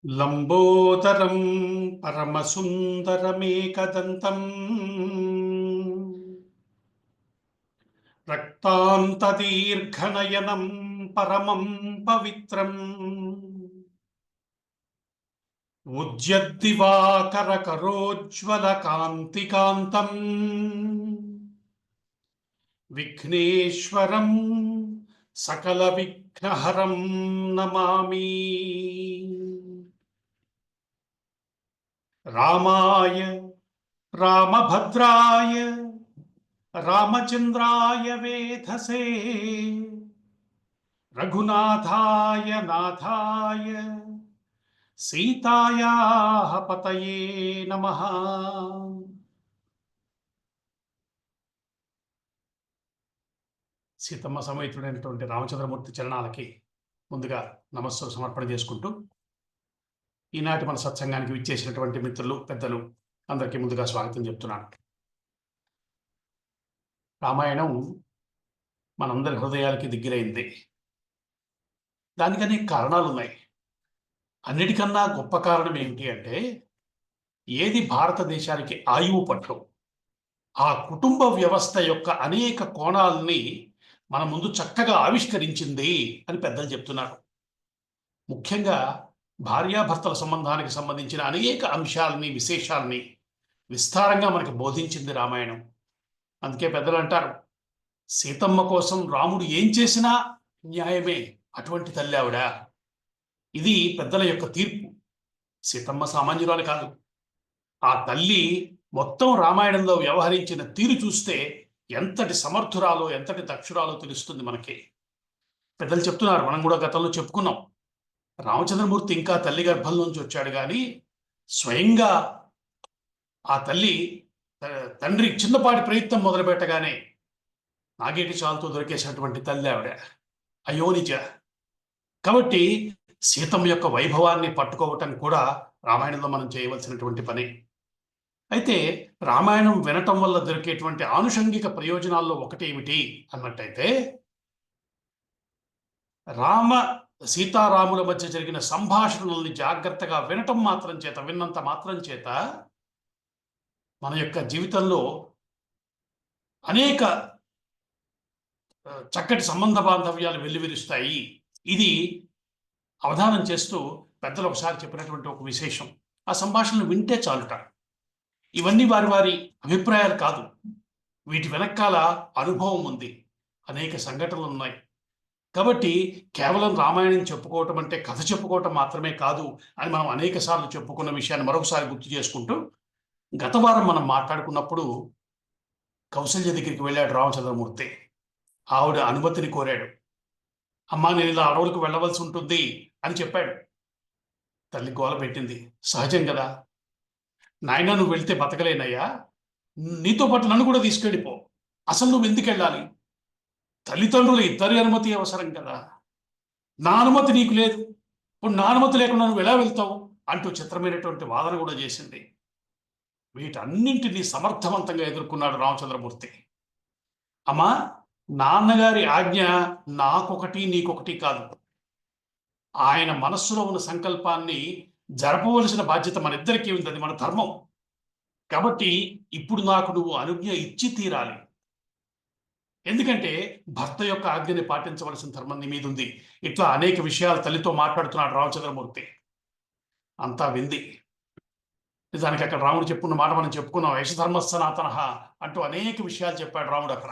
లంబోదరం పరమసుందరమేకదంతం రక్తాంతదీర్ఘనయనం పరమం పవిత్రం ఉజ్జద్దివాకరకరోజ్వలకాంతికాంతం విఘ్నేశ్వరం సకల విఘ్నహరం నమామి. రామాయ రామభద్రాయ రామచంద్రాయ వేధసే రఘునాథాయ నాథాయ సీతాయాః పతయే నమః. సీతమ్మ సమేతుడైనటువంటి రామచంద్రమూర్తి చరణాలకి ముందుగా నమస్సు సమర్పణ చేసుకుంటూ ఈనాటి మన సత్సంగానికి విచ్చేసినటువంటి మిత్రులు పెద్దలు అందరికీ ముందుగా స్వాగతం చెప్తున్నాను. రామాయణం మనందరి హృదయాలకి దగ్గరైంది. దానికి అనేక కారణాలు ఉన్నాయి. అన్నిటికన్నా గొప్ప కారణం ఏమిటి అంటే, ఏది భారతదేశానికి ఆయువు పట్టు ఆ కుటుంబ వ్యవస్థ యొక్క అనేక కోణాలని మన ముందు చక్కగా ఆవిష్కరించింది అని పెద్దలు చెప్తున్నారు. ముఖ్యంగా భార్యాభర్తల సంబంధానికి సంబంధించిన అనేక అంశాలని విశేషాలని విస్తారంగా మనకు బోధించింది రామాయణం. అందుకే పెద్దలు అంటారు, సీతమ్మ కోసం రాముడు ఏం చేసినా న్యాయమే, అటువంటి తల్లి ఆవిడ. ఇది పెద్దల యొక్క తీర్పు. సీతమ్మ సామాన్యురాలు కాదు. ఆ తల్లి మొత్తం రామాయణంలో వ్యవహరించిన తీరు చూస్తే ఎంతటి సమర్థురాలో ఎంతటి దక్షురాలో తెలుస్తుంది మనకి. పెద్దలు చెప్తున్నారు, మనం కూడా గతంలో చెప్పుకున్నాం, రామచంద్రమూర్తి ఇంకా తల్లి గర్భంలోంచి వచ్చాడు కానీ స్వయంగా ఆ తల్లి తండ్రి చిన్నపాటి ప్రయత్నం మొదలుపెట్టగానే నాగేటి చాలుతో దొరికేసినటువంటి తల్లి ఆవిడ, అయోనిజ. కాబట్టి సీతమ్మ యొక్క వైభవాన్ని పట్టుకోవటం కూడా రామాయణంలో మనం చేయవలసినటువంటి పని. అయితే రామాయణం వినటం వల్ల దొరికేటువంటి ఆనుషంగిక ప్రయోజనాల్లో ఒకటి ఏమిటి అన్నట్టయితే, సీతారాముల మధ్య జరిగిన సంభాషణల్ని జాగ్రత్తగా విన్నంత మాత్రం చేత మన యొక్క జీవితంలో అనేక చక్కటి సంబంధ బాంధవ్యాలు వెల్లివిరుస్తాయి. ఇది అవధానం చేస్తూ పెద్దలు ఒకసారి చెప్పినటువంటి ఒక విశేషం. ఆ సంభాషణలు వింటే చాలుట. ఇవన్నీ వారి వారి అభిప్రాయాలు కాదు, వీటి వెనకాల అనుభవం ఉంది, అనేక సంఘటనలు ఉన్నాయి. కాబట్టి కేవలం రామాయణం చెప్పుకోవటం అంటే కథ చెప్పుకోవటం మాత్రమే కాదు అని మనం అనేక సార్లు చెప్పుకున్న విషయాన్ని మరొకసారి గుర్తు చేసుకుంటూ, గత వారం మనం మాట్లాడుకున్నప్పుడు కౌసల్య దగ్గరికి వెళ్ళాడు రామచంద్రమూర్తి. ఆవిడ అనుమతిని కోరాడు. అమ్మా, నేను ఇలా అడవులకు వెళ్ళవలసి ఉంటుంది అని చెప్పాడు. తల్లి గోల పెట్టింది. సహజం కదా, నాయన నువ్వు వెళ్తే బతకలేనయ్యా, నీతో పాటు నన్ను కూడా తీసుకెళ్ళిపో. అసలు నువ్వు ఎందుకు వెళ్ళాలి? తల్లిదండ్రులు ఇద్దరి అనుమతి అవసరం కదా. నా అనుమతి నీకు లేదు, ఇప్పుడు నా అనుమతి లేకుండా నువ్వు ఎలా వెళ్తావు అంటూ చిత్రమైనటువంటి వాదన కూడా చేసింది. వీటన్నింటినీ సమర్థవంతంగా ఎదుర్కొన్నాడు రామచంద్రమూర్తి. అమ్మా, నాన్నగారి ఆజ్ఞ నాకొకటి నీకొకటి కాదు. ఆయన మనస్సులో ఉన్న సంకల్పాన్ని జరపవలసిన బాధ్యత మన ఇద్దరికీ ఉంది, అది మన ధర్మం. కాబట్టి ఇప్పుడు నాకు నువ్వు అనుజ్ఞ ఇచ్చి తీరాలి. ఎందుకంటే భర్త యొక్క ఆజ్ఞని పాటించవలసిన ధర్మం నీ మీద ఉంది. ఇట్లా అనేక విషయాలు తల్లితో మాట్లాడుతున్నాడు రామచంద్రమూర్తి. అంతా వింది. నిజానికి అక్కడ రాముడు చెప్పుకున్న మాట మనం చెప్పుకున్నాం, యశధర్మ సనాతన అంటూ అనేక విషయాలు చెప్పాడు రాముడు అక్కడ.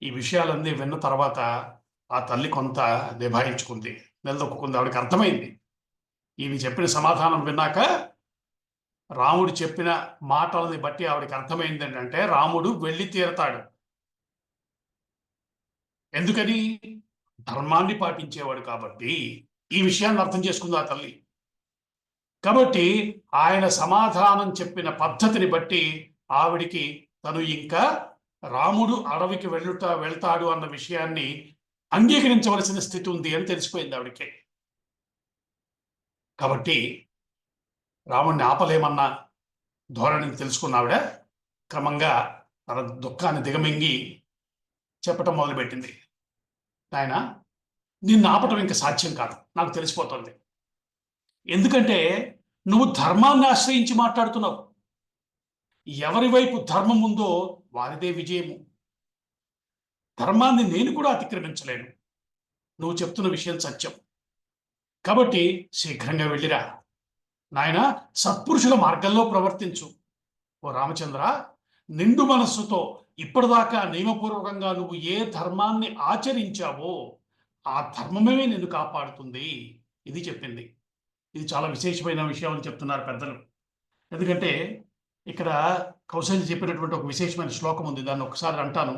ఈ విషయాలన్నీ విన్న తర్వాత ఆ తల్లి కొంత నిభాయించుకుంది, నిలదొక్కుంది. ఆవిడకి అర్థమైంది. ఈయన చెప్పిన సమాధానం విన్నాక రాముడు చెప్పిన మాటలని బట్టి ఆవిడకి అర్థమైంది ఏంటంటే, రాముడు వెళ్ళి తీరతాడు. ఎందుకని? ధర్మాన్ని పాటించేవాడు కాబట్టి. ఈ విషయాన్ని అర్థం చేసుకుంది ఆ తల్లి. కాబట్టి ఆయన సమాధానం చెప్పిన పద్ధతిని బట్టి ఆవిడికి తను ఇంకా రాముడు అడవికి వెళ్తాడు అన్న విషయాన్ని అంగీకరించవలసిన స్థితి ఉంది అని తెలిసిపోయింది ఆవిడికి. కాబట్టి రాముడిని ఆపలేమన్న ధోరణిని తెలుసుకున్న ఆవిడ క్రమంగా తన దుఃఖాన్ని దిగమింగి చెప్పటం మొదలుపెట్టింది. నాయన, నిన్ను ఆపటం ఇంకా సాధ్యం కాదు, నాకు తెలిసిపోతుంది. ఎందుకంటే నువ్వు ధర్మాన్ని ఆశ్రయించి మాట్లాడుతున్నావు. ఎవరి వైపు ధర్మం ఉందో వారిదే విజయము. ధర్మాన్ని నేను కూడా అతిక్రమించలేను. నువ్వు చెప్తున్న విషయం సత్యం. కాబట్టి శీఘ్రంగా వెళ్ళిరా. నాయన, సత్పురుషుల మార్గంలో ప్రవర్తించు. ఓ రామచంద్ర, నిండు మనస్సుతో ఇప్పటిదాకా నియమపూర్వకంగా నువ్వు ఏ ధర్మాన్ని ఆచరించావో ఆ ధర్మమే నిన్ను కాపాడుతుంది. ఇది చెప్పింది. ఇది చాలా విశేషమైన విషయం అని చెప్తున్నారు పెద్దలు. ఎందుకంటే ఇక్కడ కౌశల్య చెప్పినటువంటి ఒక విశేషమైన శ్లోకం ఉంది. దాన్ని ఒకసారి అంటాను.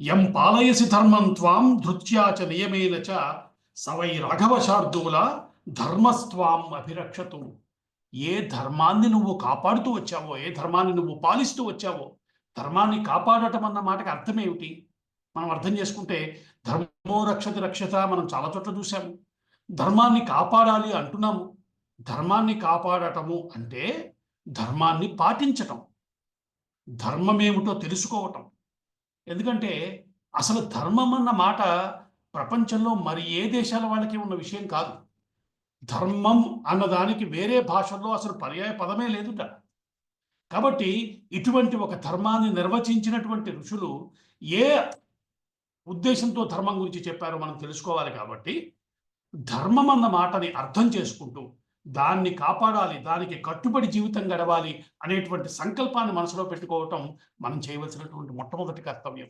యం పాలయసి ధర్మం త్వాం ధృత్యాచ నియమేన చ సవై రాఘవ శార్దూల ధర్మస్త్వాం అభిరక్షతు. ఏ ధర్మాన్ని నువ్వు కాపాడుతూ వచ్చావో, ఏ ధర్మాన్ని నువ్వు పాలిస్తూ వచ్చావో, ధర్మాన్ని కాపాడటం అన్న మాటకి అర్థం ఏమిటి మనం అర్థం చేసుకుంటే, ధర్మో రక్షతి రక్షత మనం చాలా చోట్ల చూసాము. ధర్మాన్ని కాపాడాలి అంటున్నాము. ధర్మాన్ని కాపాడటము అంటే ధర్మాన్ని పాటించటం, ధర్మమేమిటో తెలుసుకోవటం. ఎందుకంటే అసలు ధర్మం అన్న మాట ప్రపంచంలో మరి ఏ దేశాల వాళ్ళకి ఉన్న విషయం కాదు. ధర్మం అన్నదానికి వేరే భాషల్లో అసలు పర్యాయ పదమే లేదుట. కాబట్టి ఇటువంటి ఒక ధర్మాన్ని నిర్వచించినటువంటి ఋషులు ఏ ఉద్దేశంతో ధర్మం గురించి చెప్పారో మనం తెలుసుకోవాలి. కాబట్టి ధర్మం అన్న మాటని అర్థం చేసుకుంటూ దాన్ని కాపాడాలి, దానికి కట్టుబడి జీవితం గడవాలి అనేటువంటి సంకల్పాన్ని మనసులో పెట్టుకోవటం మనం చేయవలసినటువంటి మొట్టమొదటి కర్తవ్యం.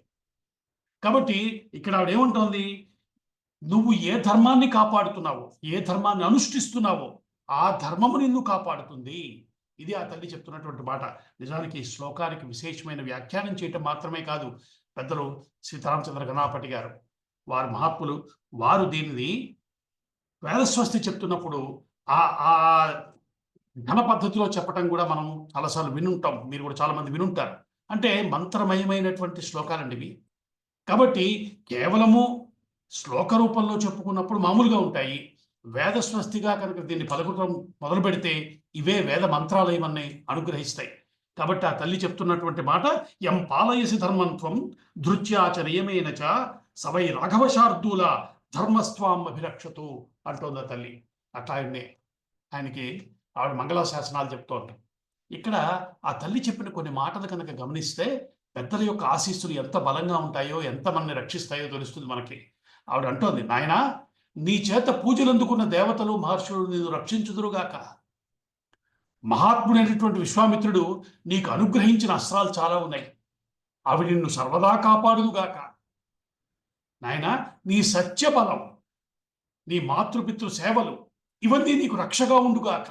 కాబట్టి ఇక్కడ ఆవిడేమంటోంది, నువ్వు ఏ ధర్మాన్ని కాపాడుతున్నావో, ఏ ధర్మాన్ని అనుష్ఠిస్తున్నావో ఆ ధర్మము నిన్ను కాపాడుతుంది. ఇది ఆ తల్లి చెప్తున్నటువంటి మాట. నిజానికి ఈ శ్లోకానికి విశేషమైన వ్యాఖ్యానం చేయటం మాత్రమే కాదు, పెద్దలు సీతారామచంద్ర గణాపతి గారు, వారు మహాత్ములు, వారు దీనిని వేదస్వస్తి చెప్తున్నప్పుడు ఆ ఆ ఘన పద్ధతిలో చెప్పటం కూడా మనం చాలాసార్లు వినుంటాం. మీరు కూడా చాలా మంది వినుంటారు. అంటే మంత్రమయమైనటువంటి శ్లోకాలండి ఇవి. కాబట్టి కేవలము శ్లోక రూపంలో చెప్పుకున్నప్పుడు మామూలుగా ఉంటాయి. వేదస్వస్తిగా కనుక దీన్ని పలకటం మొదలు పెడితే ఇవే వేద మంత్రాలయమని అనుగ్రహిస్తాయి. కాబట్టి ఆ తల్లి చెప్తున్నటువంటి మాట, యం పాలయసి ధర్మంత్వం ధృత్యాచ నియమేన చ సవై రాఘవ శార్దూల ధర్మస్వాం అభిరక్షతు అంటోంది ఆ తల్లి. అట్లా ఆయనకి ఆవిడ మంగళాశాసనాలు చెప్తోంది. ఇక్కడ ఆ తల్లి చెప్పిన కొన్ని మాటలు కనుక గమనిస్తే పెద్దల యొక్క ఆశీస్సులు ఎంత బలంగా ఉంటాయో, ఎంత మనల్ని రక్షిస్తాయో తెలుస్తుంది మనకి. ఆవిడ అంటోంది, నాయనా, నీ చేత పూజలు అందుకున్న దేవతలు మహర్షులు నిన్ను రక్షించుదురుగాక. మహాత్ముడైనటువంటి విశ్వామిత్రుడు నీకు అనుగ్రహించిన అస్త్రాలు చాలా ఉన్నాయి, అవి నిన్ను సర్వదా కాపాడుదుగాక. నాయనా, నీ సత్యబలం, నీ మాతృపితృ సేవలు, ఇవన్నీ నీకు రక్షగా ఉండుగాక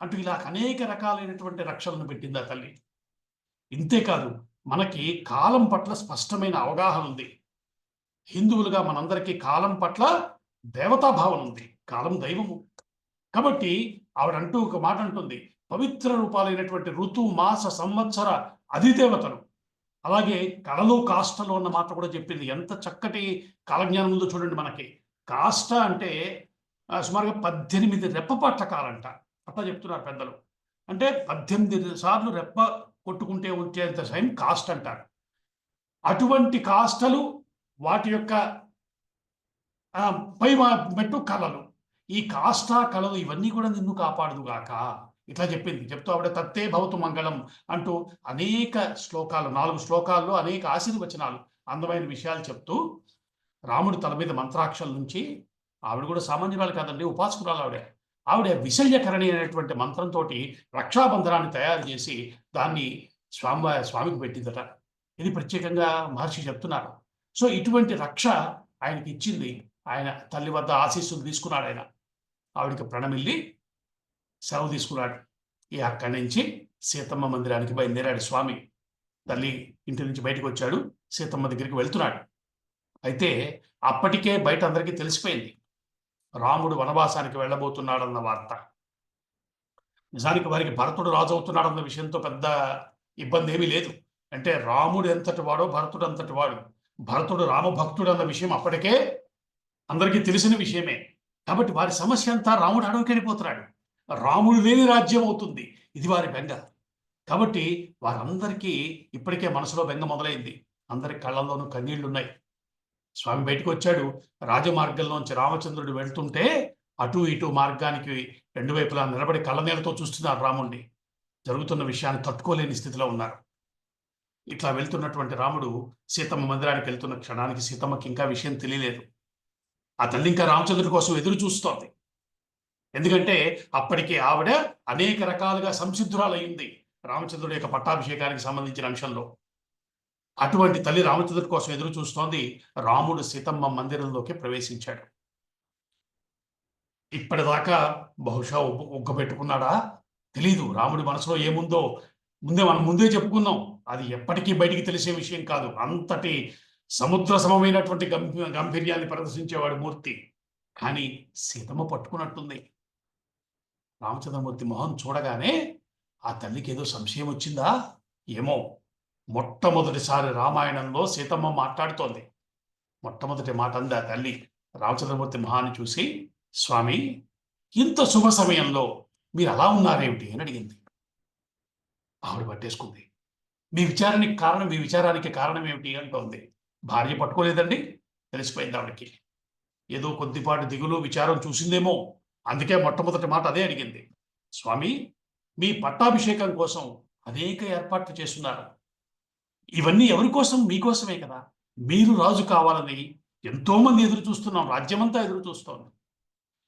అంటూ ఇలా అనేక రకాలైనటువంటి రక్షలను పెట్టింది ఆ తల్లి. ఇంతేకాదు, మనకి కాలం పట్ల స్పష్టమైన అవగాహన ఉంది. హిందువులుగా మనందరికీ కాలం పట్ల దేవతాభావన ఉంది. కాలం దైవము. కాబట్టి ఆవిడంటూ ఒక మాట అంటుంది, పవిత్ర రూపాలైనటువంటి ఋతు, మాస, సంవత్సర అధిదేవతలు, అలాగే కళలు, కాష్టలు అన్న మాట కూడా చెప్పింది. ఎంత చక్కటి కాలజ్ఞానం ఉందో చూడండి మనకి. కాష్ట అంటే సుమారుగా 18 రెప్పపాట్ల కాలంట. అట్లా చెప్తున్నారు పెద్దలు. అంటే 18 సార్లు రెప్ప కొట్టుకుంటే వచ్చేంత టైం కాస్ట్ అంటారు. అటువంటి కాష్టలు, వాటి యొక్క పై మెట్టు కళలు, ఈ కాష్ట కళలు ఇవన్నీ కూడా నిన్ను కాపాడుదుగాక ఇట్లా చెప్పింది. చెప్తూ ఆవిడ తత్తే భవతు మంగళం అంటూ అనేక శ్లోకాలు, 4 శ్లోకాల్లో అనేక ఆశీర్వచనాలు, అందమైన విషయాలు చెప్తూ రాముడి తల మీద మంత్రాక్షల నుంచి, ఆవిడ కూడా సామాన్యురాలు కాదండి, ఉపాసకురాలు ఆవిడ. ఆవిడ విశల్యకరణి అనేటువంటి మంత్రంతో రక్షాబంధనాన్ని తయారు చేసి దాన్ని స్వామికి పెట్టిందట. ఇది ప్రత్యేకంగా మహర్షి చెప్తున్నారు. సో ఇటువంటి రక్ష ఆయనకి ఇచ్చింది. ఆయన తల్లి వద్ద ఆశీస్సులు తీసుకున్నాడు. ఆయన ఆవిడికి ప్రణమిల్లి సెలవు తీసుకున్నాడు. అక్కడి నుంచి సీతమ్మ మందిరానికి బయలుదేరాడు స్వామి. తల్లి ఇంటి నుంచి బయటకు వచ్చాడు, సీతమ్మ దగ్గరికి వెళ్తున్నాడు. అయితే అప్పటికే బయట అందరికీ తెలిసిపోయింది, రాముడు వనవాసానికి వెళ్ళబోతున్నాడన్న వార్త. నిజానికి వారికి భరతుడు రాజు అవుతున్నాడన్న విషయంతో పెద్ద ఇబ్బంది ఏమీ లేదు. అంటే రాముడు ఎంతటి వాడో భరతుడు అంతటి వాడు. భరతుడు రామభక్తుడు అన్న విషయం అప్పటికే అందరికీ తెలిసిన విషయమే. కాబట్టి వారి సమస్య అంతా రాముడు అడవికి వెళ్ళిపోతున్నాడు, రాముడు లేని రాజ్యం అవుతుంది, ఇది వారి బెంగ. కాబట్టి వారందరికీ ఇప్పటికే మనసులో బెంగ మొదలైంది. అందరి కళ్ళల్లోనూ కన్నీళ్లున్నాయి. స్వామి బయటకు వచ్చాడు. రాజమార్గంలోంచి రామచంద్రుడు వెళ్తుంటే అటు ఇటు మార్గానికి రెండు వైపులా నిలబడి కళ్ళనీళ్లతో చూస్తున్నారు రాముణ్ణి. జరుగుతున్న విషయాన్ని తట్టుకోలేని స్థితిలో ఉన్నారు. ఇట్లా వెళ్తున్నటువంటి రాముడు సీతమ్మ మందిరానికి వెళ్తున్న క్షణానికి సీతమ్మకి ఇంకా విషయం తెలియలేదు. ఆ తల్లి ఇంకా రామచంద్రుడి కోసం ఎదురు చూస్తోంది. ఎందుకంటే అప్పటికే ఆవిడ అనేక రకాలుగా సంసిద్ధురాలయ్యింది రామచంద్రుడి యొక్క పట్టాభిషేకానికి సంబంధించిన అంశంలో. అటువంటి తల్లి రామచంద్రుడి కోసం ఎదురు చూస్తోంది. రాముడు సీతమ్మ మందిరంలోకి ప్రవేశించాడు. ఇప్పటిదాకా బహుశా ఉగ్గబెట్టుకున్నాడా తెలీదు. రాముడి మనసులో ఏముందో మనం ముందే చెప్పుకున్నాం. అది ఎప్పటికీ బయటికి తెలిసే విషయం కాదు. అంతటి సముద్ర సమమైనటువంటి గాంభీర్యాన్ని ప్రదర్శించేవాడు మూర్తి. కానీ సీతమ్మ పట్టుకున్నట్టుంది. రామచంద్రమూర్తి మొహం చూడగానే ఆ తల్లికి ఏదో సంశయం వచ్చిందా ఏమో. మొట్టమొదటిసారి రామాయణంలో సీతమ్మ మాట్లాడుతోంది. మొట్టమొదటి మాట అంది ఆ తల్లి రామచంద్రమూర్తి మొహాన్ని చూసి, స్వామి, ఇంత శుభ సమయంలో మీరు అలా ఉన్నారేమిటి అని అడిగింది. ఆవిడ పట్టేసుకుంది. మీ విచారానికి కారణం ఏమిటి అంటోంది. భార్య పట్టుకోలేదండి, తెలిసిపోయింది ఆవిడకి. ఏదో కొద్దిపాటి దిగులు విచారం చూసిందేమో, అందుకే మొట్టమొదటి మాట అదే అడిగింది. స్వామి, మీ పట్టాభిషేకం కోసం అనేక ఏర్పాట్లు చేస్తున్నారు. ఇవన్నీ ఎవరి కోసం? మీకోసమే కదా. మీరు రాజు కావాలని ఎంతో మంది ఎదురు చూస్తున్నాం. రాజ్యమంతా ఎదురు చూస్తోంది.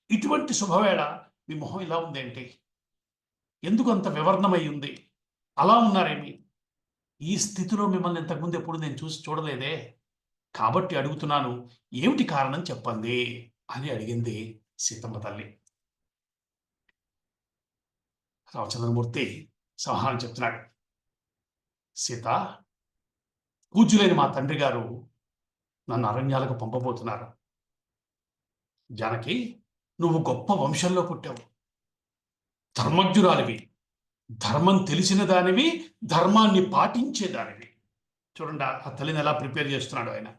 ఇటువంటి శుభవేళ మీ మొహం ఇలా ఉందేంటి? ఎందుకు అంత వివర్ణమై ఉంది? అలా ఉన్నారేమి? ఈ స్థితిలో మిమ్మల్ని ఇంతకుముందు ఎప్పుడు నేను చూడలేదే. కాబట్టి అడుగుతున్నాను, ఏమిటి కారణం చెప్పండి అని అడిగింది సీతమ్మ తల్లి. రామచంద్రమూర్తి సమాధానం చెప్తున్నాడు. సీత, పూజ్యులైన మా తండ్రి గారు నన్ను అరణ్యాలకు పంపబోతున్నారు. జానకి, నువ్వు గొప్ప వంశంలో పుట్టావు. ధర్మజ్ఞురాలివి, ధర్మం తెలిసిన దానివి, ధర్మాన్ని పాటించేదానివి. చూడండి ఆ తల్లిని ఎలా ప్రిపేర్ చేస్తున్నాడు ఆయన.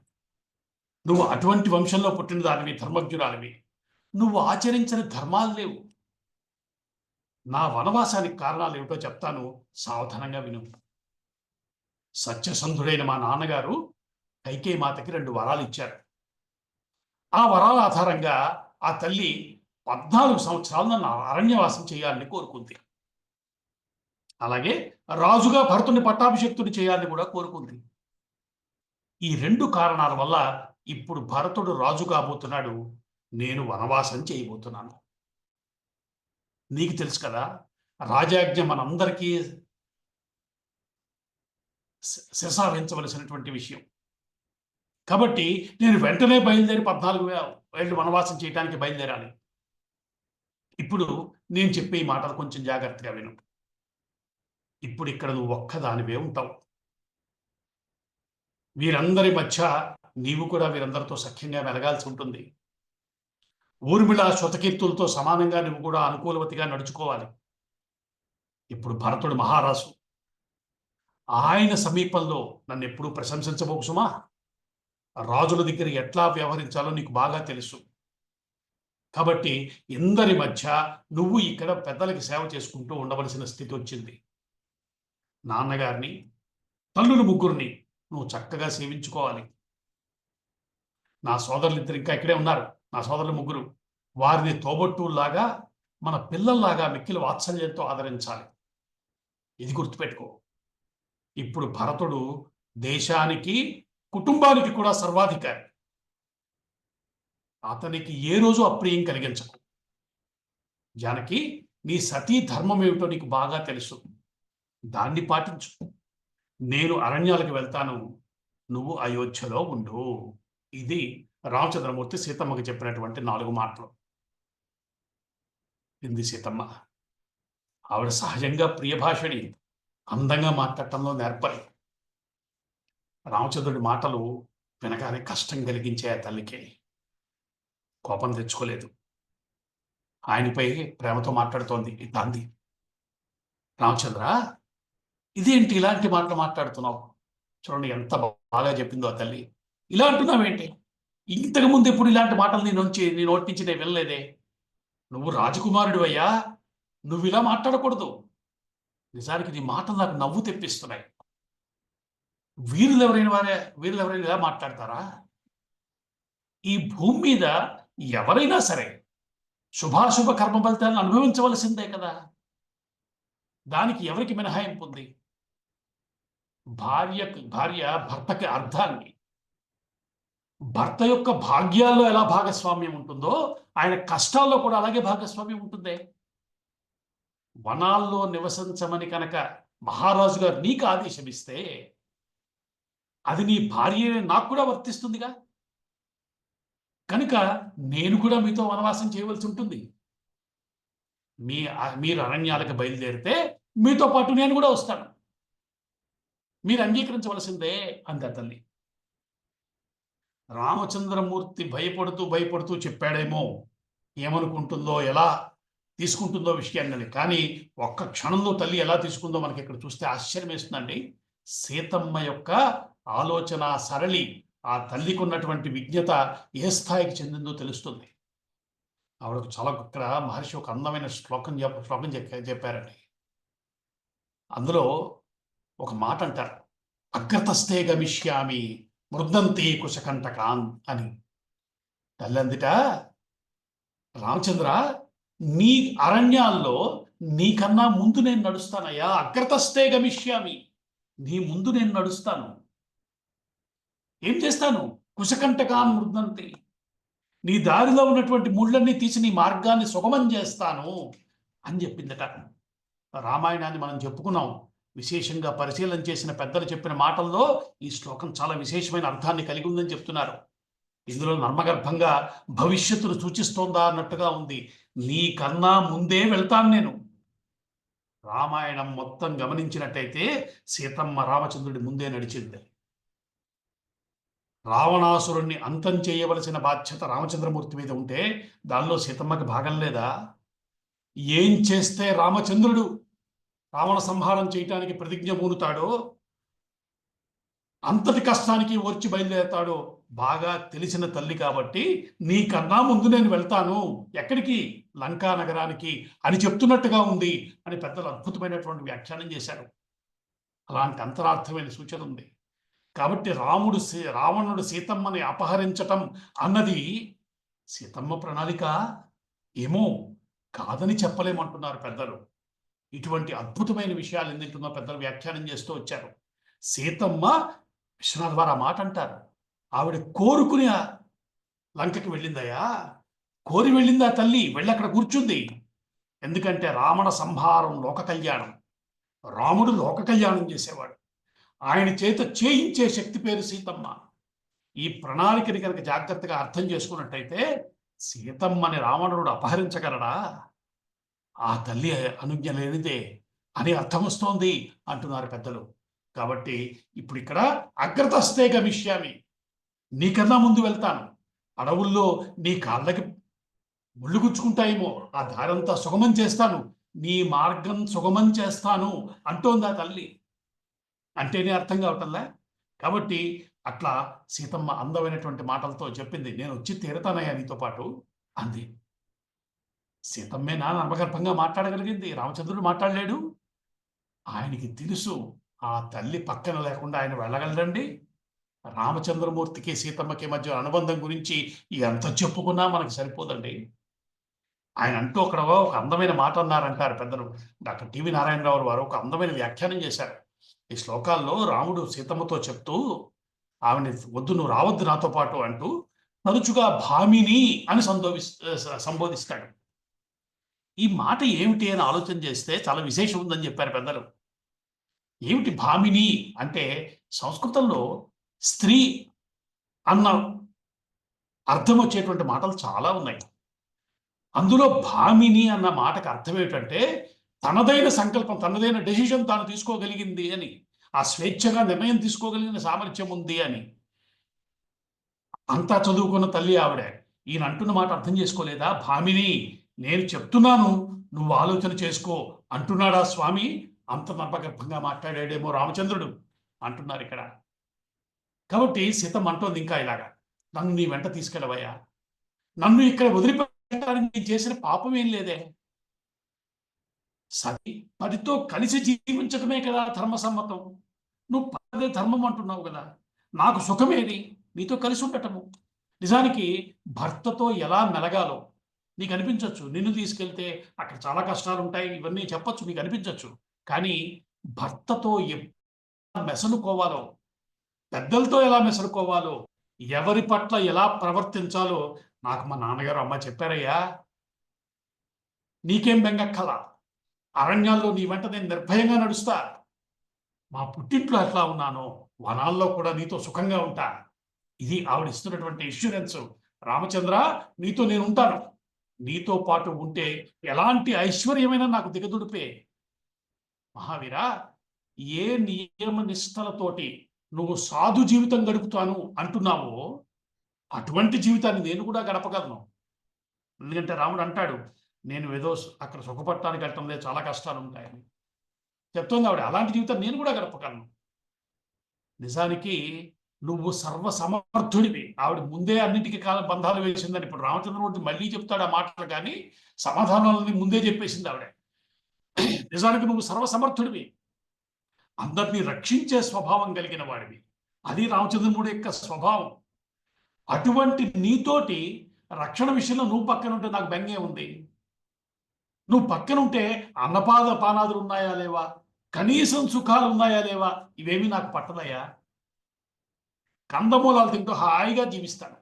నువ్వు అటువంటి వంశంలో పుట్టిన దానివి, ధర్మజ్ఞురాలివి. నువ్వు ఆచరించిన ధర్మాలు లేవు. నా వనవాసానికి కారణాలు ఏమిటో చెప్తాను, సావధానంగా విను. సత్యసంధుడైన మా నాన్నగారు కైకేయి మాతకి 2 వరాలు ఇచ్చారు. ఆ వరాల ఆధారంగా ఆ తల్లి 14 సంవత్సరాలు నన్ను అరణ్యవాసం చేయాలని కోరుకుంది. అలాగే రాజుగా భరతుని పట్టాభిషేక్తుని చేయాలని కూడా కోరుకుంది. ఈ 2 కారణాల వల్ల ఇప్పుడు భరతుడు రాజు కాబోతున్నాడు, నేను వనవాసం చేయబోతున్నాను. నీకు తెలుసు కదా, రాజాజ్ఞ మనందరికీ శిరసావహించవలసినటువంటి విషయం. కాబట్టి నేను వెంటనే బయలుదేరి 14 ఏళ్ళు వనవాసం చేయడానికి బయలుదేరాలి. ఇప్పుడు నేను చెప్పే ఈ మాటలు కొంచెం జాగ్రత్తగా విను. ఇప్పుడు ఇక్కడ నువ్వు ఒక్కదానివే ఉంటావు. వీరందరి మధ్య నీవు కూడా వీరందరితో సఖ్యంగా వెలగాల్సి ఉంటుంది. ఊర్మిళ శృతకీర్తులతో సమానంగా నువ్వు కూడా అనుకూలవతిగా నడుచుకోవాలి. ఇప్పుడు భరతుడు మహారాజు. ఆయన సమీపంలో నన్ను ఎప్పుడూ ప్రశంసించబోకు సుమా. రాజుల దగ్గర ఎట్లా వ్యవహరించాలో నీకు బాగా తెలుసు. కాబట్టి ఇందరి మధ్య నువ్వు ఇక్కడ పెద్దలకి సేవ చేసుకుంటూ ఉండవలసిన స్థితి వచ్చింది. నాన్నగారిని, తల్లులు ముగ్గురిని నువ్వు చక్కగా సేవించుకోవాలి. నా సోదరులు ఇద్దరు ఇంకా ఇక్కడే ఉన్నారు. నా సోదరులు ముగ్గురు, వారిని తోబట్టులాగా, మన పిల్లల్లాగా మిక్కిలి వాత్సల్యంతో ఆదరించాలి. ఇది గుర్తుపెట్టుకో. ఇప్పుడు భరతుడు దేశానికి, కుటుంబానికి కూడా సర్వాధికారి. అతనికి ఏ రోజు అప్రియం కలిగించకు. జానకి, నీ సతీ ధర్మం ఏమిటో నీకు బాగా తెలుసు. దాన్ని పాటించు. నేను అరణ్యాలకు వెళ్తాను, నువ్వు అయోధ్యలో ఉండు. ఇది రామచంద్రమూర్తి సీతమ్మకి చెప్పినటువంటి 4 మాటలు. ఇంది సీతమ్మ. ఆవిడ సహజంగా ప్రియభాషిణి, అందంగా మాట్లాడటంలో నేర్పరి. రామచంద్రుడి మాటలు వినగానే కష్టం కలిగించే ఆ తల్లికి కోపం తెచ్చుకోలేదు. ఆయనపై ప్రేమతో మాట్లాడుతోంది. ఇట్లాంది, రామచంద్ర, ఇదేంటి ఇలాంటి మాటలు మాట్లాడుతున్నావు? చూడండి ఎంత బాగా చెప్పిందో ఆ తల్లి. ఇలా అంటున్నావేంటి? ఇంతకుముందు ఎప్పుడు ఇలాంటి మాటలు నీ నోటి నుంచి నేను వినలేదే. నువ్వు రాజకుమారుడు అయ్యా, నువ్వు ఇలా మాట్లాడకూడదు. నిజానికి నీ మాటలు నాకు నవ్వు తెప్పిస్తున్నాయి. వీరులు ఎవరైనా ఇలా మాట్లాడతారా? ఈ భూమి మీద ఎవరైనా సరే శుభాశుభ కర్మ ఫలితాలను అనుభవించవలసిందే కదా. దానికి ఎవరికి మినహాయింపు ఉంది? భార్య భర్తకి అర్థాన్ని, భర్త యొక్క భాగ్యాల్లో ఎలా భాగస్వామ్యం ఉంటుందో ఆయన కష్టాల్లో కూడా అలాగే భాగస్వామ్యం ఉంటుందే. వనాల్లో నివసించమని కనుక మహారాజు గారు నీకు ఆదేశం ఇస్తే అది నీ భార్య నాకు కూడా వర్తిస్తుందిగా. కనుక నేను కూడా మీతో వనవాసం చేయవలసి ఉంటుంది. మీరు అరణ్యాలకు బయలుదేరితే మీతో పాటు నేను కూడా వస్తాను. మీరు అంగీకరించవలసిందే అంది తల్లి. రామచంద్రమూర్తి భయపడుతూ చెప్పాడేమో, ఏమనుకుంటుందో, ఎలా తీసుకుంటుందో విషయాన్ని. కానీ ఒక్క క్షణంలో తల్లి ఎలా తీసుకుందో మనకి ఇక్కడ చూస్తే ఆశ్చర్యం వేస్తుందండి. సీతమ్మ యొక్క ఆలోచన సరళి, ఆ తల్లికి ఉన్నటువంటి విజ్ఞత ఏ స్థాయికి చెందిందో తెలుస్తుంది. ఆవిడకు చాలా ఇక్కడ మహర్షి ఒక అందమైన శ్లోకం చెప్పారండి. అందులో ఒక మాట అంటారు, అగ్రతస్థే గమిష్యామి మృదంతి కుశకంటకాన్ అని. తల్లి అందుట, రామచంద్ర నీ అరణ్యాల్లో నీకన్నా ముందు నేను నడుస్తానయ్యా. అగ్రతస్థే గమిష్యామి, నీ ముందు నేను నడుస్తాను. ఏం చేస్తాను? కుశకంటకాన్ మృదంతి, నీ దారిలో ఉన్నటువంటి ముళ్ళన్నీ తీసి నీ మార్గాన్ని సుగమం చేస్తాను అని చెప్పిందట. రామాయణాన్ని మనం చెప్పుకున్నాం. విశేషంగా పరిశీలన చేసిన పెద్దలు చెప్పిన మాటల్లో ఈ శ్లోకం చాలా విశేషమైన అర్థాన్ని కలిగి ఉందని చెప్తున్నారు. ఇందులో నర్మగర్భంగా భవిష్యత్తును సూచిస్తోందా అన్నట్టుగా ఉంది. నీకన్నా ముందే వెళ్తాను నేను. రామాయణం మొత్తం గమనించినట్టయితే సీతమ్మ రామచంద్రుడి ముందే నడిచింది. రావణాసురుణ్ణి అంతం చేయవలసిన బాధ్యత రామచంద్రమూర్తి మీద ఉంటే దానిలో సీతమ్మకి భాగం లేదా? ఏం చేస్తే రామచంద్రుడు రావణ సంహారం చేయటానికి ప్రతిజ్ఞ పూనుతాడో, అంతటి కష్టానికి ఓర్చి బయలుదేరతాడో బాగా తెలిసిన తల్లి కాబట్టి నీకన్నా ముందు నేను వెళ్తాను. ఎక్కడికి? లంకా నగరానికి అని చెప్తున్నట్టుగా ఉంది అని పెద్దలు అద్భుతమైనటువంటి వ్యాఖ్యానం చేశారు. అలాంటి అంతరార్థమైన సూచన ఉంది. కాబట్టి రావణుడు సీతమ్మని అపహరించటం అన్నది సీతమ్మ ప్రణాళిక ఏమో, కాదని చెప్పలేమంటున్నారు పెద్దలు. ఇటువంటి అద్భుతమైన విషయాలు ఎన్నింటినో పెద్దలు వ్యాఖ్యానం చేస్తూ వచ్చారు. సీతమ్మ విశ్వనాథ్ వారు ఆ మాట అంటారు, ఆవిడ కోరుకుని లంకకి వెళ్ళిందయ్యా. కోరి వెళ్ళిందా తల్లి, వెళ్ళి అక్కడ కూర్చుంది. ఎందుకంటే రావణ సంహారం లోక కళ్యాణం, రాముడు లోక కళ్యాణం చేసేవాడు. ఆయన చేత చేయించే శక్తి పేరు సీతమ్మ. ఈ ప్రణాళికని కనుక జాగ్రత్తగా అర్థం చేసుకున్నట్టయితే సీతమ్మని రావణుడు అపహరించగలడా? ఆ తల్లి అనుజ్ఞ లేనిదే అని అర్థం వస్తోంది అంటున్నారు పెద్దలు. కాబట్టి ఇప్పుడు ఇక్కడ అగ్రతస్థే గమిష్యామి, నీకన్నా ముందు వెళ్తాను. అడవుల్లో నీ కాళ్ళకి ముళ్ళు గుచ్చుకుంటాయేమో, ఆ దారంతా సుగమం చేస్తాను, నీ మార్గం సుగమం చేస్తాను అంటోంది ఆ తల్లి. అంటేనే అర్థం కావటంలే. కాబట్టి అట్లా సీతమ్మ అందమైనటువంటి మాటలతో చెప్పింది, నేను వచ్చి తీరతానయ్యా నీతో పాటు అంది. సీతమ్మే నా నమ్మగర్భంగా మాట్లాడగలిగింది, రామచంద్రుడు మాట్లాడలేడు. ఆయనకి తెలుసు ఆ తల్లి పక్కన లేకుండా ఆయన వెళ్ళగలడండి. రామచంద్రమూర్తికి సీతమ్మకి మధ్య అనుబంధం గురించి ఎంత చెప్పుకున్నా మనకు సరిపోదండి. ఆయన అంటూ అక్కడ ఒక అందమైన మాట అన్నారంటారు పెద్దలు. డాక్టర్ టివి నారాయణరావు వారు ఒక అందమైన వ్యాఖ్యానం చేశారు. ఈ శ్లోకాల్లో రాముడు సీతమ్మతో చెప్తూ ఆమెని వద్దు, నువ్వు రావద్దు నాతో పాటు అంటూ తరచుగా భామిని అని సంబోధిస్తాడు. ఈ మాట ఏమిటి అని ఆలోచన చేస్తే చాలా విశేషం ఉందని చెప్పారు పెద్దలు. ఏమిటి భామిని అంటే? సంస్కృతంలో స్త్రీ అన్న అర్థం వచ్చేటువంటి మాటలు చాలా ఉన్నాయి. అందులో భామిని అన్న మాటకు అర్థం ఏమిటంటే తనదైన సంకల్పం, తనదైన డెసిషన్ తాను తీసుకోగలిగింది అని, ఆ స్వేచ్ఛగా నిర్ణయం తీసుకోగలిగిన సామర్థ్యం ఉంది అని. అంతా చదువుకున్న తల్లి ఆవిడే. ఈయన అంటున్న మాట అర్థం చేసుకోలేదా? భామిని, నేను చెప్తున్నాను, నువ్వు ఆలోచన చేసుకో అంటున్నాడా స్వామి? అంత నమ్మకర్భంగా మాట్లాడాడేమో రామచంద్రుడు అంటున్నారు ఇక్కడ. కాబట్టి సీతమ్మ అంటోంది ఇంకా ఇలాగా, నన్ను నీ వెంట తీసుకెళ్ళవయ్యా, నన్ను ఇక్కడ వదిలిపెట్టడానికి నేను చేసిన పాపం ఏం లేదే. సతి పతితో కలిసి జీవించటమే కదా ధర్మసమ్మతం. నువ్వు పదే ధర్మం అంటున్నావు కదా, నాకు సుఖమేది నీతో కలిసి ఉండటము. నిజానికి భర్తతో ఎలా మెలగాలో, నీకు అనిపించవచ్చు నిన్ను తీసుకెళ్తే అక్కడ చాలా కష్టాలు ఉంటాయి, ఇవన్నీ చెప్పొచ్చు, నీకు అనిపించవచ్చు. కానీ భర్తతో మెసలుకోవాలో, పెద్దలతో ఎలా మెసలుకోవాలో, ఎవరి పట్ల ఎలా ప్రవర్తించాలో నాకు మా నాన్నగారు అమ్మ చెప్పారయ్యా. నీకేం బెంగక్కల, అరణ్యాల్లో నీ వెంట నేను నిర్భయంగా నడుస్తా. మా పుట్టింట్లో ఎట్లా ఉన్నానో వనాల్లో కూడా నీతో సుఖంగా ఉంటా. ఇది ఆవిడ ఇస్తున్నటువంటి ఇన్సూరెన్స్. రామచంద్ర, నీతో నేను ఉంటాను. నీతో పాటు ఉంటే ఎలాంటి ఐశ్వర్యమైన నాకు దిగదుడిపే. మహావీర, ఏ నియమ నిష్టలతోటి నువ్వు సాధు జీవితం గడుపుతాను అంటున్నావో అటువంటి జీవితాన్ని నేను కూడా గడపగలను. ఎందుకంటే రాముడు అంటాడు, నేను ఏదో అక్కడ సుఖపడటానికి వెళ్ళటం లేదు, చాలా కష్టాలు ఉంటాయని చెప్తుంది ఆవిడ. అలాంటి జీవితం నేను కూడా గడపగలను. నిజానికి నువ్వు సర్వసమర్థుడివి. ఆవిడ ముందే అన్నింటికి బంధాలు వేసిందని ఇప్పుడు రామచంద్రమూర్తి మళ్ళీ చెప్తాడు ఆ మాటలు, కానీ సమాధానాలని ముందే చెప్పేసింది ఆవిడ. నిజానికి నువ్వు సర్వసమర్థుడివి, అందరినీ రక్షించే స్వభావం కలిగిన వాడివి. అది రామచంద్రమూర్తి యొక్క స్వభావం. అటువంటి నీతోటి రక్షణ విషయంలో నువ్వు పక్కన ఉంటే నాకు బెంగే ఉంది. నువ్వు పక్కన ఉంటే అన్నపాద పానాదులు ఉన్నాయా లేవా, కనీసం సుఖాలు ఉన్నాయా లేవా, ఇవేమీ నాకు పట్టదయ్యా. కందమూలాలు తింటూ హాయిగా జీవిస్తాను.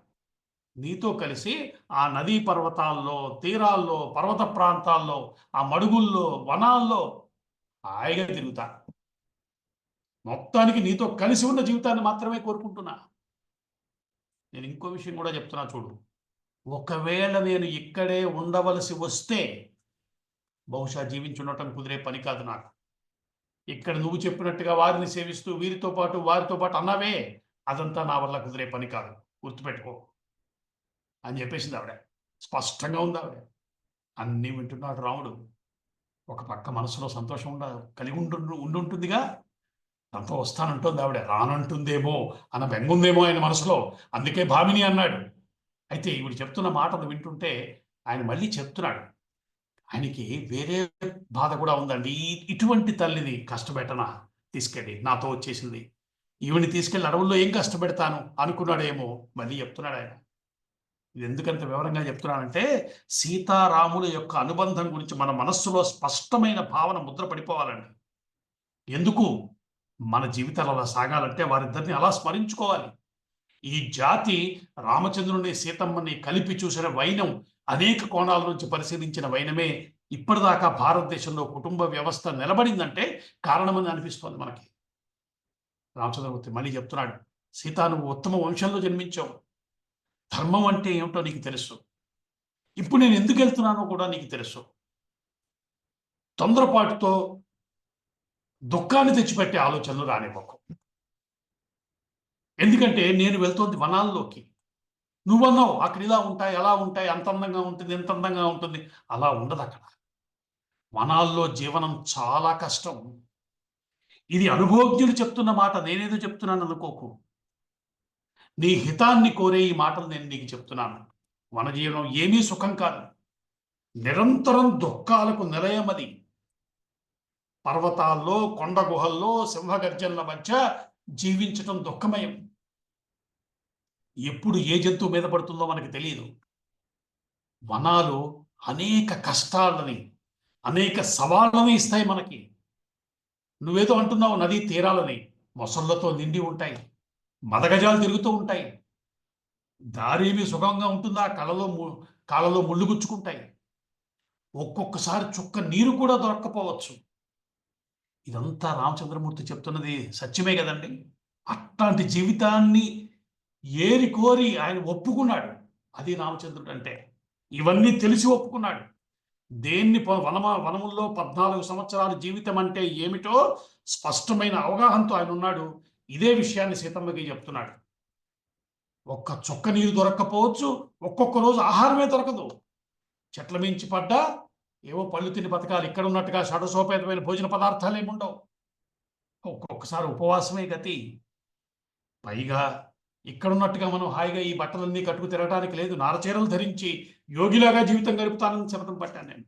నీతో కలిసి ఆ నదీ పర్వతాల్లో, తీరాల్లో, పర్వత ప్రాంతాల్లో, ఆ మడుగుల్లో, వనాల్లో హాయిగా తిరుగుతా. మొత్తానికి నీతో కలిసి ఉన్న జీవితాన్ని మాత్రమే కోరుకుంటున్నా. నేను ఇంకో విషయం కూడా చెప్తున్నా చూడు. ఒకవేళ నేను ఇక్కడే ఉండవలసి వస్తే బహుశా జీవించుండటం కుదిరే పని కాదు నాకు. ఇక్కడ నువ్వు చెప్పినట్టుగా వారిని సేవిస్తూ వీరితో పాటు అన్నావే, అదంతా నా వల్ల కుదిరే పని కాదు, గుర్తుపెట్టుకో అని చెప్పేసింది ఆవిడ. స్పష్టంగా ఉంది ఆవిడ. అన్నీ వింటున్నాడు రాముడు. ఒక పక్క మనసులో సంతోషం కలిగి ఉండుంటుందిగా. తనతో వస్తానంటుంది ఆవిడ, రానంటుందేమో అన్న బెంగుందేమో ఆయన మనసులో. అందుకే భామిని అన్నాడు. అయితే ఈవిడ చెప్తున్న మాటలు వింటుంటే ఆయన మళ్ళీ చెప్తున్నాడు, ఆయనకి వేరే బాధ కూడా ఉందండి. ఇటువంటి తల్లిని కష్టపెట్టనా తీసుకెళ్ళి, నాతో వచ్చేసింది, ఈవిని తీసుకెళ్ళి అడవుల్లో ఏం కష్టపెడతాను అనుకున్నాడేమో. మళ్ళీ చెప్తున్నాడు ఆయన. ఇది ఎందుకంత వివరంగా చెప్తున్నానంటే సీతారాముల యొక్క అనుబంధం గురించి మన మనస్సులో స్పష్టమైన భావన ముద్ర పడిపోవాలండి. ఎందుకు మన జీవితాలు అలా సాగాలంటే వారిద్దరిని అలా స్మరించుకోవాలి. ఈ జాతి రామచంద్రుని సీతమ్మని కలిపి చూసిన వైనం, అనేక కోణాల నుంచి పరిశీలించిన వైనమే ఇప్పటిదాకా భారతదేశంలో కుటుంబ వ్యవస్థ నిలబడిందంటే కారణమని అనిపిస్తోంది మనకి. రామచంద్రమూర్తి మళ్ళీ చెప్తున్నాడు, సీత, నువ్వు ఉత్తమ వంశంలో జన్మించావు. ధర్మం అంటే ఏమిటో నీకు తెలుసు. ఇప్పుడు నేను ఎందుకు వెళ్తున్నానో కూడా నీకు తెలుసు. తొందరపాటుతో దుఃఖాన్ని తెచ్చిపెట్టే ఆలోచనలు రానివ్వకు. ఎందుకంటే నేను వెళ్తోంది వనాల్లోకి. నువ్వన్నావు అక్కడ ఇలా ఉంటాయి, అలా ఉంటాయి, అంత అందంగా ఉంటుంది, ఎంత అందంగా ఉంటుంది. అలా ఉండదు అక్కడ. వనాల్లో జీవనం చాలా కష్టం. ఇది అనుభవజ్ఞులు చెప్తున్న మాట, నేనేదో చెప్తున్నాను అనుకోకు. నీ హితాన్ని కోరే ఈ మాటలు నేను నీకు చెప్తున్నాను. వనజీవనం ఏమీ సుఖం కాదు, నిరంతరం దుఃఖాలకు నిలయమది. పర్వతాల్లో, కొండ గుహల్లో, సింహగర్జనల మధ్య జీవించటం దుఃఖమయం. ఎప్పుడు ఏ జంతువు మీద పడుతుందో మనకు తెలియదు. వనాలు అనేక కష్టాలని, అనేక సవాళ్ళని ఇస్తాయి మనకి. నువ్వేదో అంటున్నావు నదీ తీరాలని, మొసళ్ళతో నిండి ఉంటాయి, మదగజాలు తిరుగుతూ ఉంటాయి. దారేమి సుఖంగా ఉంటుందా, కాళ్ళలో ముళ్ళు గుచ్చుకుంటాయి. ఒక్కొక్కసారి చుక్క నీరు కూడా దొరక్కపోవచ్చు. ఇదంతా రామచంద్రమూర్తి చెప్తున్నది సత్యమే కదండి. అట్లాంటి జీవితాన్ని ఏరి కోరి ఆయన ఒప్పుకున్నాడు. అది రామచంద్రుడు అంటే. ఇవన్నీ తెలిసి ఒప్పుకున్నాడు. దేన్ని వనముల్లో 14 సంవత్సరాలు జీవితం అంటే ఏమిటో స్పష్టమైన అవగాహనతో ఆయన ఉన్నాడు. ఇదే విషయాన్ని సీతమ్మకి చెప్తున్నాడు. ఒక్క చుక్క నీరు దొరక్కపోవచ్చు, ఒక్కొక్క రోజు ఆహారమే దొరకదు. చెట్ల మించి పడ్డా ఏవో పళ్ళు తిని బతకాలి. ఇక్కడ ఉన్నట్టుగా షడసోపేతమైన భోజన పదార్థాలు ఏముండవు. ఒక్కొక్కసారి ఉపవాసమే గతి. పైగా ఇక్కడున్నట్టుగా మనం హాయిగా ఈ బట్టలన్నీ కట్టుకు తిరగడానికి లేదు. నారచీరలు ధరించి యోగిలాగా జీవితం గడుపుతానని శపథం పట్టాను నేను.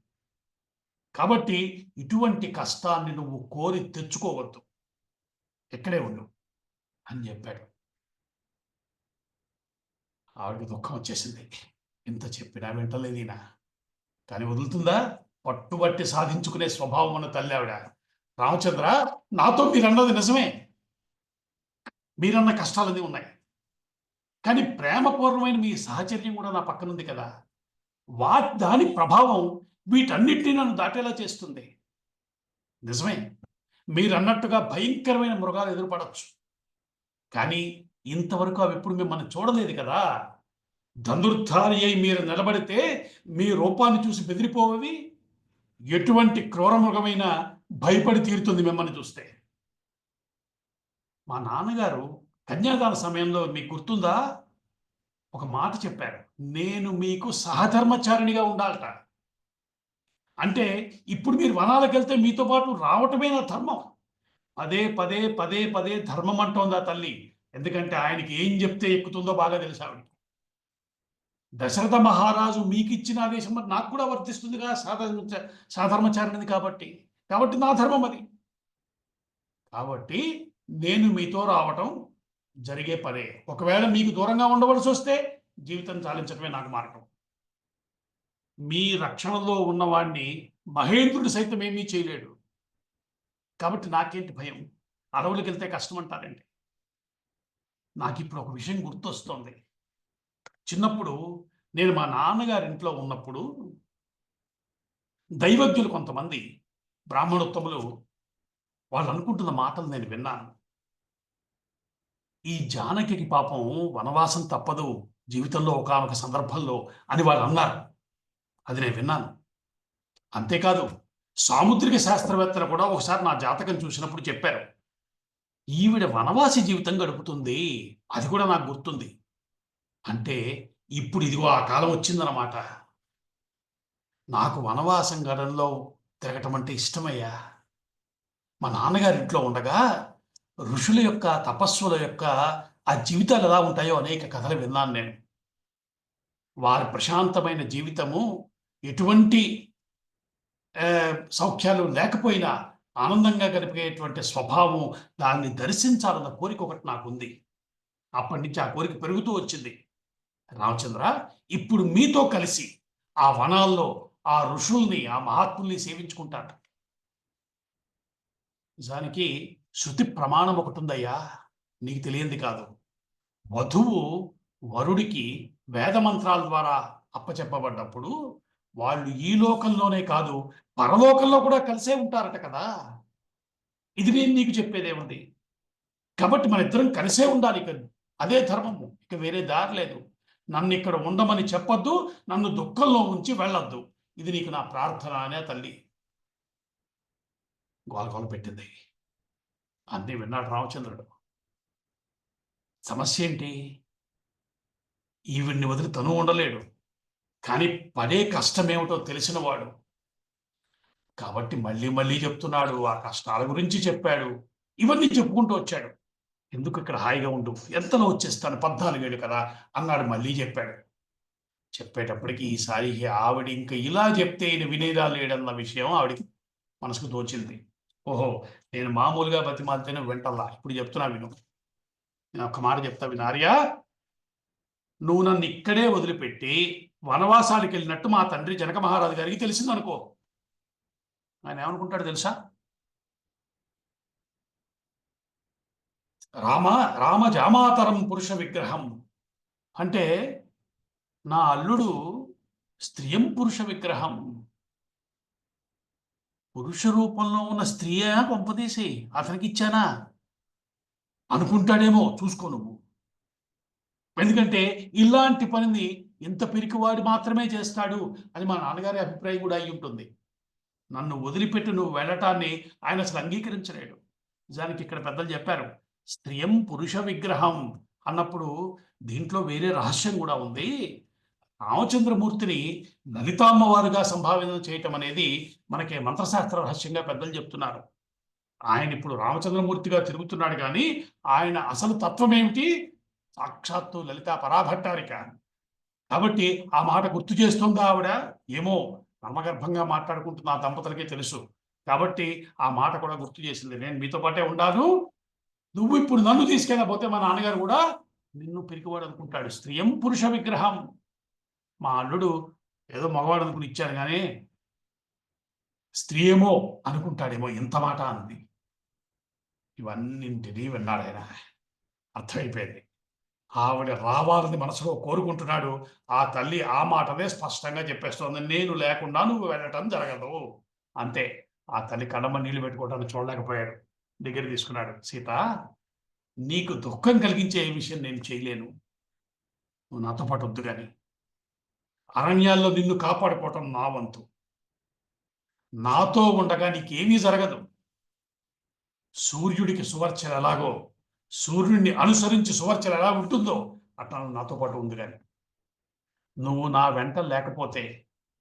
కాబట్టి ఇటువంటి కష్టాన్ని నువ్వు కోరి తెచ్చుకోవద్దు, ఇక్కడే ఉండు అని చెప్పాడు. ఆవిడకి దుఃఖం వచ్చేసింది. ఇంత చెప్పినా వింటలేదు ఈయన. కానీ వదులుతుందా? పట్టుబట్టి సాధించుకునే స్వభావం ఉన్న తల్లి ఆవిడ. రామచంద్ర, నాతో మీరన్నది నిజమే. మీరన్న కష్టాలన్నీ ఉన్నాయి. కానీ ప్రేమపూర్వమైన మీ సహచర్యం కూడా నా పక్కనుంది కదా! దాని ప్రభావం వీటన్నిటిని నన్ను దాటేలా చేస్తుంది. నిజమే. మీరన్నట్టుగా భయంకరమైన మృగాలు ఎదురుపడొచ్చు. కానీ ఇంతవరకు అవి మిమ్మల్ని చూడలేదు కదా! ధనుర్ధారి అయి మీరు నిలబడితే మీ రూపాన్ని చూసి బెదిరిపోవవి. ఎటువంటి క్రూరమృగమైనా భయపడి తీరుతుంది మిమ్మల్ని చూస్తే. మా నాన్నగారు కన్యాదాన సమయంలో మీకు గుర్తుందా? ఒక మాట చెప్పారు. నేను మీకు సహధర్మచారిణిగా ఉండాలట. అంటే ఇప్పుడు మీరు వనాలకెళ్తే మీతో పాటు రావటమే నా ధర్మం. పదే పదే పదే పదే ధర్మం అంటోంది ఆ తల్లి. ఎందుకంటే ఆయనకి ఏం చెప్తే ఎక్కుతుందో బాగా తెలుసు ఆవిడకి. దశరథ మహారాజు మీకిచ్చిన ఆదేశం మరి నాకు కూడా వర్తిస్తుందిగా, సాధర్మచారిణిది కాబట్టి. కాబట్టి నా ధర్మం అది. కాబట్టి నేను మీతో రావటం జరిగే పనే. ఒకవేళ మీకు దూరంగా ఉండవలసి వస్తే జీవితం చాలించడమే నాకు మార్గం. మీ రక్షణలో ఉన్నవాణ్ణి మహేంద్రుడు సైతం ఏమీ చేయలేడు. కాబట్టి నాకేంటి భయం? అడవులకు వెళ్తే కష్టం అంటారండి. నాకిప్పుడు ఒక విషయం గుర్తొస్తోంది. చిన్నప్పుడు నేను మా నాన్నగారి ఇంట్లో ఉన్నప్పుడు దైవజ్ఞులు కొంతమంది బ్రాహ్మణోత్తములు వాళ్ళు అనుకుంటున్న మాటలు నేను విన్నాను. ఈ జానకికి పాపం వనవాసం తప్పదు జీవితంలో ఒకానొక సందర్భంలో అని వాళ్ళు అన్నారు. అది నేను విన్నాను. అంతేకాదు సాముద్రిక శాస్త్రవేత్తలు కూడా ఒకసారి నా జాతకం చూసినప్పుడు చెప్పారు. ఈవిడ వనవాసి జీవితం గడుపుతుంది. అది కూడా నాకు గుర్తుంది. అంటే ఇప్పుడు ఇదిగో ఆ కాలం వచ్చిందన్నమాట. నాకు వనవాసం గడంలో తిరగటం అంటే ఇష్టమయ్యా. మా నాన్నగారి ఇంట్లో ఉండగా ఋషుల యొక్క తపస్సుల యొక్క ఆ జీవితాలు ఎలా ఉంటాయో అనేక కథలు విన్నాను నేను. వారి ప్రశాంతమైన జీవితము ఎటువంటి సౌఖ్యాలు లేకపోయినా ఆనందంగా గడిపేటువంటి స్వభావం, దాన్ని దర్శించాలన్న కోరిక ఒకటి నాకుంది. అప్పటి నుంచి ఆ కోరిక పెరుగుతూ వచ్చింది. రామచంద్ర, ఇప్పుడు మీతో కలిసి ఆ వనాల్లో ఆ ఋషుల్ని, ఆ మహాత్ముల్ని సేవించుకుంటాను. నిజానికి శృతి ప్రమాణం ఒకటి ఉందయ్యా, నీకు తెలియంది కాదు. వధువు వరుడికి వేద మంత్రాల ద్వారా అప్పచెప్పబడ్డప్పుడు వాళ్ళు ఈ లోకంలోనే కాదు పరలోకంలో కూడా కలిసే ఉంటారట కదా. ఇది నేను నీకు చెప్పేదేముంది. కాబట్టి మన ఇద్దరం కలిసే ఉండాలి. ఇక అదే ధర్మము, ఇక వేరే దారి లేదు. నన్ను ఇక్కడ ఉండమని చెప్పొద్దు, నన్ను దుఃఖంలో ఉంచి వెళ్ళొద్దు. ఇది నీకు నా ప్రార్థన అనే తల్లి గోలగోల పెట్టింది. అన్నీ విన్నాడు రామచంద్రుడు. సమస్య ఏంటి? ఈవిడ్ని వదిలి తను ఉండలేడు. కానీ పడే కష్టమేమిటో తెలిసినవాడు కాబట్టి మళ్ళీ మళ్ళీ చెప్తున్నాడు. ఆ కష్టాల గురించి చెప్పాడు. ఇవన్నీ చెప్పుకుంటూ వచ్చాడు. ఎందుకు ఇక్కడ హాయిగా ఉండు, ఎంతలో వచ్చేస్తాను, 14 ఏళ్ళు కదా అన్నాడు. మళ్ళీ చెప్పాడు. చెప్పేటప్పటికి ఈసారి ఆవిడ ఇంక ఇలా చెప్తే ఈయన వినేదా లేడన్న విషయం ఆవిడికి మనసుకు తోచింది. ఓహో, నేను మామూలుగా బతిమాలితేనే వింటల్లా, ఇప్పుడు చెప్తున్నా విను. నేను ఒక్క మాట చెప్తా విను ఆర్య. నువ్వు నన్ను ఇక్కడే వదిలిపెట్టి వనవాసానికి వెళ్ళినట్టు మా తండ్రి జనక మహారాజు గారికి తెలిసిందనుకో, ఆయన ఏమనుకుంటాడు తెలుసా? రామ జామాతరం పురుష విగ్రహం అంటే నా అల్లుడు స్త్రీయం పురుష విగ్రహం, పురుష రూపంలో ఉన్న స్త్రీయా పంపదీసి అతనికి ఇచ్చానా అనుకుంటాడేమో. చూసుకో నువ్వు. ఎందుకంటే ఇలాంటి పనిని ఇంత పిరికివాడు మాత్రమే చేస్తాడు అని మా నాన్నగారి అభిప్రాయం కూడా అయి ఉంటుంది. నన్ను వదిలిపెట్టి నువ్వు వెళ్ళటాన్ని ఆయన అసలు అంగీకరించలేడు. నిజానికి ఇక్కడ పెద్దలు చెప్పారు, స్త్రీయం పురుష విగ్రహం అన్నప్పుడు దీంట్లో వేరే రహస్యం కూడా ఉంది. రామచంద్రమూర్తిని లలితామ్మవారుగా సంభావితం చేయటం అనేది మనకి మంత్రశాస్త్ర రహస్యంగా పెద్దలు చెప్తున్నారు. ఆయన ఇప్పుడు రామచంద్రమూర్తిగా తిరుగుతున్నాడు, కానీ ఆయన అసలు తత్వం ఏమిటి? సాక్షాత్తు లలితా పరాభట్టారిక. కాబట్టి ఆ మాట గుర్తు చేస్తుందా ఆవిడ? ఏమో, నమ్మగర్భంగా మాట్లాడుకుంటున్న ఆ దంపతులకే తెలుసు. కాబట్టి ఆ మాట కూడా గుర్తు చేసింది. నేను మీతో పాటే ఉండాను, నువ్వు ఇప్పుడు నన్ను తీసుకెళ్ళకపోతే మా నాన్నగారు కూడా నిన్ను పిరికివాడు అనుకుంటాడు. స్త్రీయం పురుష విగ్రహం. మా అల్లుడు ఏదో మగవాడు అనుకుని ఇచ్చాను కానీ స్త్రీ ఏమో అనుకుంటాడేమో, ఇంత మాట అంది. ఇవన్నింటినీ విన్నాడు ఆయన. అర్థమైపోయింది. ఆవిడ రావాలని మనసులో కోరుకుంటున్నాడు. ఆ తల్లి ఆ మాటనే స్పష్టంగా చెప్పేస్తోంది. నేను లేకుండా నువ్వు వెళ్ళటం జరగదు. అంతే. ఆ తల్లి కళ్ళమ్మ నీళ్లు పెట్టుకోవటాన్ని చూడలేకపోయాడు. దగ్గర తీసుకున్నాడు. సీత, నీకు దుఃఖం కలిగించే ఏ విషయం నేను చేయలేను. నువ్వు నాతో పాటు వద్దు గాని. అరణ్యాల్లో నిన్ను కాపాడుకోవటం నా వంతు. నాతో ఉండగా నీకేమీ జరగదు. సూర్యుడికి సువర్చన ఎలాగో, సూర్యుడిని అనుసరించి సువర్చన ఎలా ఉంటుందో అట్లా నాతో పాటు ఉంది కానీ, నువ్వు నా వెంట లేకపోతే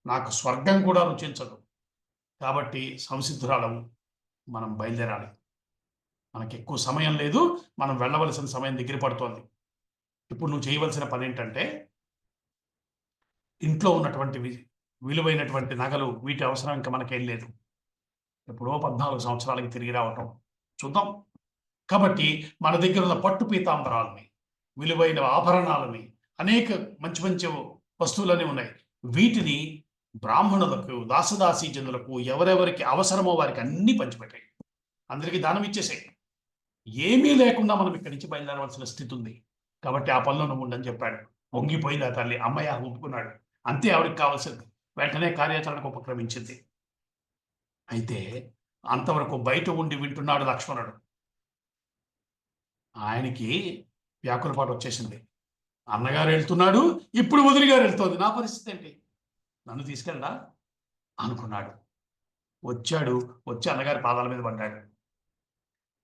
నాకు స్వర్గం కూడా రుచించదు. కాబట్టి సంసిద్ధురాలము, మనం బయలుదేరాలి. మనకి ఎక్కువ సమయం లేదు. మనం వెళ్ళవలసిన సమయం దగ్గర పడుతోంది. ఇప్పుడు నువ్వు చేయవలసిన పని ఏంటంటే, ఇంట్లో ఉన్నటువంటి విలువైనటువంటి నగలు, వీటి అవసరం ఇంకా మనకేం లేదు. ఎప్పుడో 14 సంవత్సరాలకి తిరిగి రావటం చూద్దాం. కాబట్టి మన దగ్గర ఉన్న పట్టు పీతాంబరాలని, విలువైన ఆభరణాలని, అనేక మంచి మంచి వస్తువులన్నీ ఉన్నాయి. వీటిని బ్రాహ్మణులకు, దాసదాసీ జనులకు, ఎవరెవరికి అవసరమో వారికి అన్నీ పంచిపెట్టాయి. అందరికీ దానం ఇచ్చేసాయి. ఏమీ లేకుండా మనం ఇక్కడి నుంచి బయలుదేరవలసిన స్థితి ఉంది. కాబట్టి ఆ పనిలో నువ్వు ఉండని చెప్పాడు. పొంగిపోయింది ఆ తల్లి. అమ్మయ్య ఒప్పుకున్నాడు. అంతే ఆవిడకి కావాల్సింది. వెంటనే కార్యాచరణకు ఉపక్రమించింది. అయితే అంతవరకు బయట ఉండి వింటున్నాడు లక్ష్మణుడు. ఆయనకి వ్యాకులపాటు వచ్చేసింది. అన్నగారు వెళ్తున్నాడు, ఇప్పుడు వదిలి గారు వెళ్తోంది. నా పరిస్థితి ఏంటి? నన్ను తీసుకెళ్ళడా అనుకున్నాడు. వచ్చాడు. వచ్చి అన్నగారి పాదాల మీద పడ్డాడు.